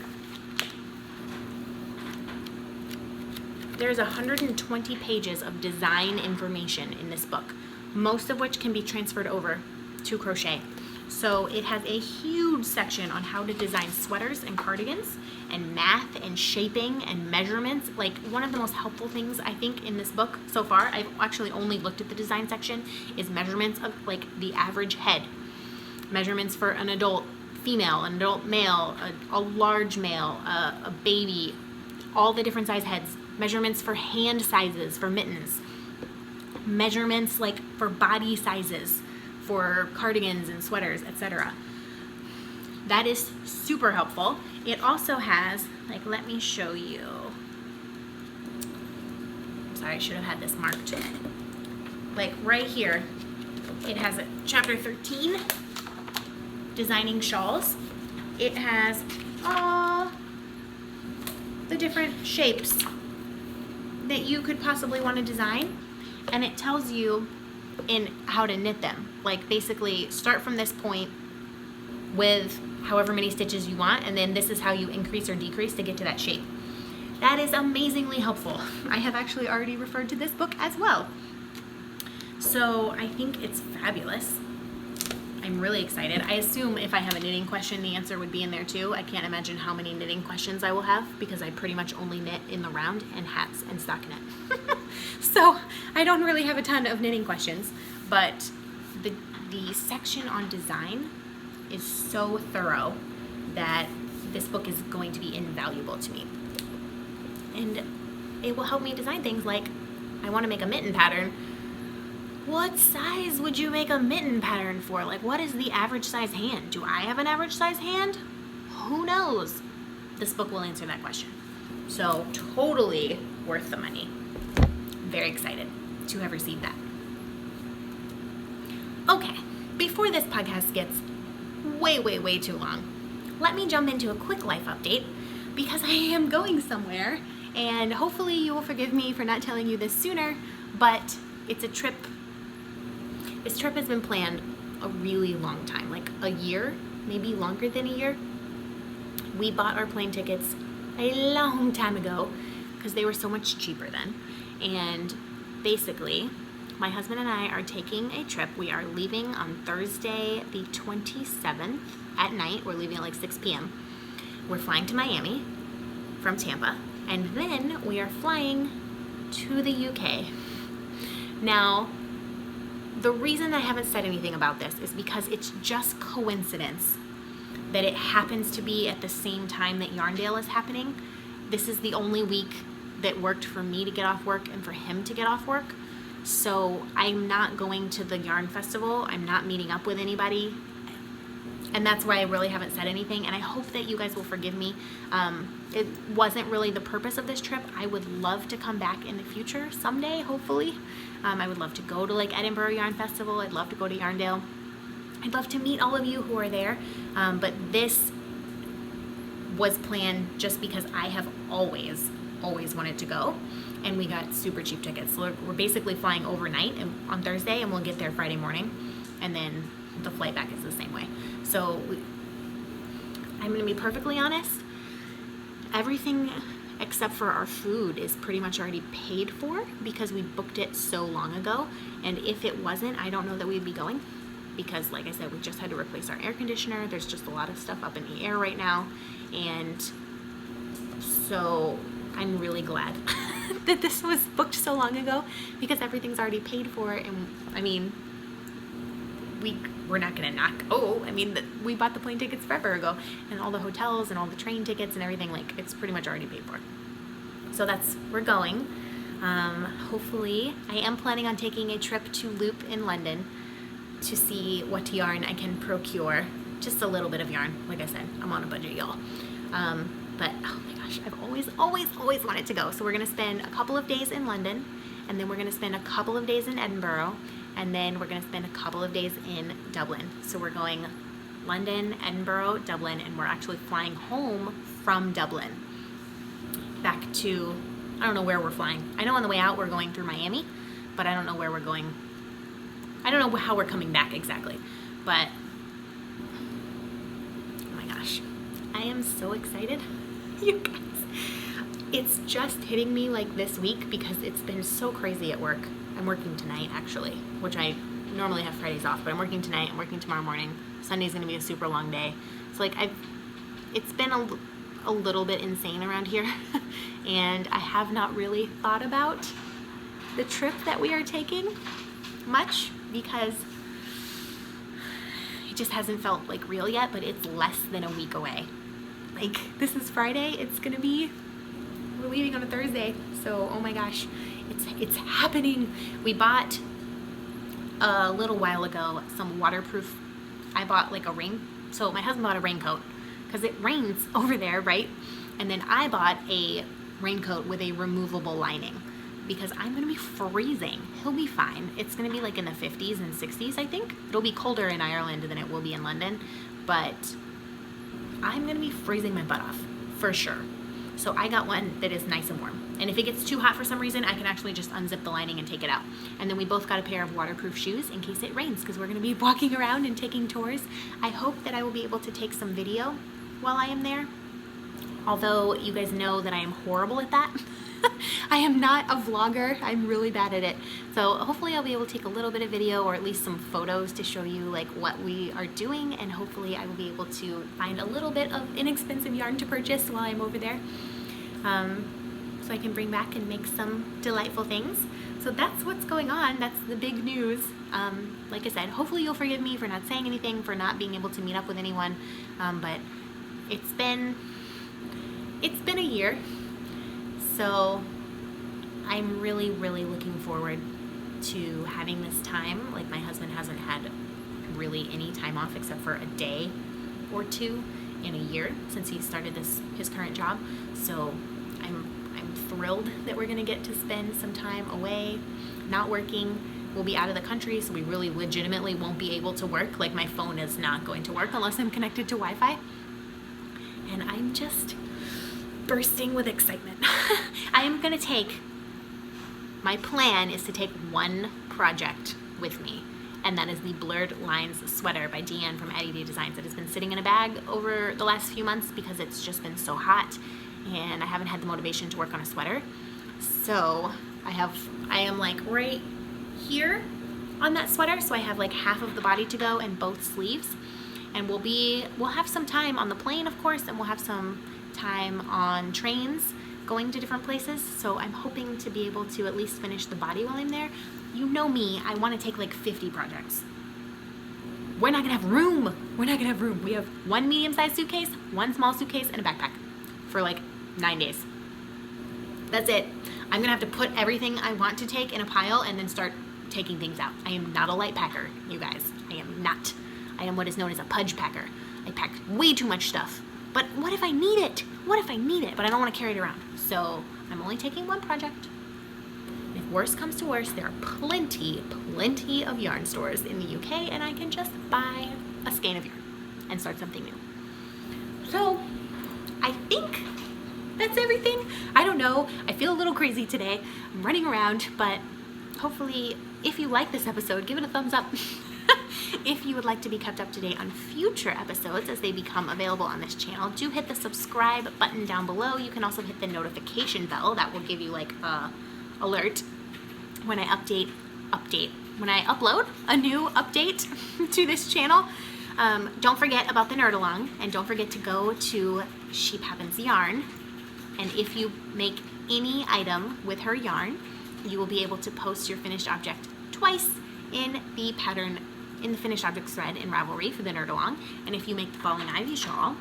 there's 120 pages of design information in this book, most of which can be transferred over to crochet. So it has a huge section on how to design sweaters and cardigans, and math and shaping and measurements. Like, one of the most helpful things I think in this book so far, I've actually only looked at the design section, is measurements of like the average head. Measurements for an adult female, an adult male, a large male, a baby, all the different size heads. Measurements for hand sizes, for mittens. Measurements like for body sizes, for cardigans and sweaters, etc. That is super helpful. It also has, like, let me show you. Sorry, I should have had this marked. Like right here, it has a chapter 13, designing shawls. It has all the different shapes that you could possibly want to design, and it tells you in how to knit them. Like, basically start from this point with however many stitches you want, and then this is how you increase or decrease to get to that shape. That is amazingly helpful. I have actually already referred to this book as well. So I think it's fabulous. I'm really excited. I assume if I have a knitting question, the answer would be in there too. I can't imagine how many knitting questions I will have, because I pretty much only knit in the round and hats and stockinette. So I don't really have a ton of knitting questions, but the section on design is so thorough that this book is going to be invaluable to me. And it will help me design things like, I want to make a mitten pattern. What size would you make a mitten pattern for? Like, what is the average size hand? Do I have an average size hand? Who knows? This book will answer that question. So totally worth the money. Very excited to have received that. Okay, before this podcast gets way too long, let me jump into a quick life update, because I am going somewhere, and hopefully you will forgive me for not telling you this sooner, but it's a trip. This trip has been planned a really long time, like a year, maybe longer than a year. We bought our plane tickets a long time ago because they were so much cheaper then. And basically, my husband and I are taking a trip. We are leaving on Thursday the 27th at night. We're leaving at like 6 p.m. We're flying to Miami from Tampa, and then we are flying to the UK. Now, the reason I haven't said anything about this is because it's just coincidence that it happens to be at the same time that Yarndale is happening. This is the only week that worked for me to get off work and for him to get off work. So I'm not going to the yarn festival. I'm not meeting up with anybody. And that's why I really haven't said anything. And I hope that you guys will forgive me. It wasn't really the purpose of this trip. I would love to come back in the future someday, hopefully. I would love to go to like Edinburgh Yarn Festival. I'd love to go to Yarndale. I'd love to meet all of you who are there. But this was planned just because I have always wanted to go. And we got super cheap tickets. So we're basically flying overnight on Thursday, and we'll get there Friday morning. And then the flight back is the same way. So I'm going to be perfectly honest. Everything except for our food is pretty much already paid for because we booked it so long ago. And if it wasn't, I don't know that we'd be going, because like I said, we just had to replace our air conditioner. There's just a lot of stuff up in the air right now. And so I'm really glad that this was booked so long ago, because everything's already paid for. And I mean, we're not gonna we bought the plane tickets forever ago, and all the hotels and all the train tickets and everything, like, it's pretty much already paid for. So we're going. Hopefully, I am planning on taking a trip to Loop in London to see what yarn I can procure. Just a little bit of yarn. Like I said, I'm on a budget, y'all. But oh my gosh, I've always wanted to go. So we're gonna spend a couple of days in London, and then we're gonna spend a couple of days in Edinburgh, and then we're gonna spend a couple of days in Dublin. So we're going London, Edinburgh, Dublin, and we're actually flying home from Dublin back to, I don't know where we're flying. I know on the way out we're going through Miami, but I don't know where we're going. I don't know how we're coming back exactly, but oh my gosh, I am so excited, you guys. It's just hitting me like this week because it's been so crazy at work. I'm working tonight actually, which I normally have Fridays off, but I'm working tonight, I'm working tomorrow morning. Sunday's gonna be a super long day. So like it's been a little bit insane around here and I have not really thought about the trip that we are taking much because it just hasn't felt like real yet, but it's less than a week away. Like this is Friday, we're leaving on a Thursday, so oh my gosh, it's happening. We bought a little while ago some waterproof, I bought like so my husband bought a raincoat because it rains over there, right? And then I bought a raincoat with a removable lining because I'm gonna be freezing. He'll be fine. It's gonna be like in the 50s and 60s, I think. It'll be colder in Ireland than it will be in London, but I'm gonna be freezing my butt off for sure. So I got one that is nice and warm. And if it gets too hot for some reason, I can actually just unzip the lining and take it out. And then we both got a pair of waterproof shoes in case it rains because we're gonna be walking around and taking tours. I hope that I will be able to take some video while I am there. Although you guys know that I am horrible at that. I am not a vlogger, I'm really bad at it. So hopefully I'll be able to take a little bit of video or at least some photos to show you like what we are doing, and hopefully I will be able to find a little bit of inexpensive yarn to purchase while I'm over there. So I can bring back and make some delightful things. So that's what's going on, that's the big news. Like I said, hopefully you'll forgive me for not saying anything, for not being able to meet up with anyone, but it's been a year. So I'm really, really looking forward to having this time. Like my husband hasn't had really any time off except for a day or two in a year since he started his current job. So I'm thrilled that we're gonna get to spend some time away, not working. We'll be out of the country, so we really legitimately won't be able to work. Like my phone is not going to work unless I'm connected to Wi-Fi. And I'm just bursting with excitement. My plan is to take one project with me, and that is the Blurred Lines sweater by Deanne from Addie Day Designs. It has been sitting in a bag over the last few months because it's just been so hot and I haven't had the motivation to work on a sweater. So I am like right here on that sweater, so I have like half of the body to go and both sleeves. And we'll have some time on the plane, of course, and we'll have some time on trains going to different places. So I'm hoping to be able to at least finish the body while I'm there. You know me, I want to take like 50 projects. We're not gonna have room. We have one medium-sized suitcase, one small suitcase, and a backpack for like 9 days. That's it. I'm gonna have to put everything I want to take in a pile and then start taking things out. I am not a light packer, you guys. I am not. I am what is known as a pudge packer. I pack way too much stuff. But what if I need it? But I don't want to carry it around. So I'm only taking one project. If worse comes to worse, there are plenty of yarn stores in the UK, and I can just buy a skein of yarn and start something new. So I think that's everything. I don't know. I feel a little crazy today. I'm running around, but hopefully if you like this episode, give it a thumbs up. If you would like to be kept up to date on future episodes as they become available on this channel, do hit the subscribe button down below. You can also hit the notification bell. That will give you like a alert when I when I upload a new update to this channel. Don't forget about the Nurdle, and don't forget to go to Sheep Happens Yarn. And if you make any item with her yarn, you will be able to post your finished object twice in the pattern in the finished objects thread in Ravelry for the Nurdle. And if you make the Falling Ivy Shawl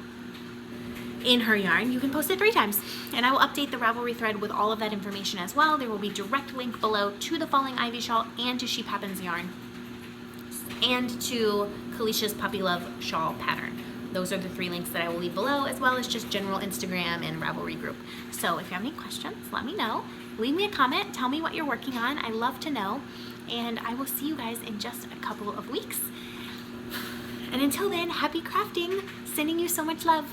in her yarn, you can post it 3 times. And I will update the Ravelry thread with all of that information as well. There will be direct link below to the Falling Ivy Shawl and to Sheep Happens Yarn and to Caleisha's Puppy Love Shawl pattern. Those are the 3 links that I will leave below, as well as just general Instagram and Ravelry group. So if you have any questions, let me know. Leave me a comment, tell me what you're working on. I love to know. And I will see you guys in just a couple of weeks. And until then, happy crafting. Sending you so much love.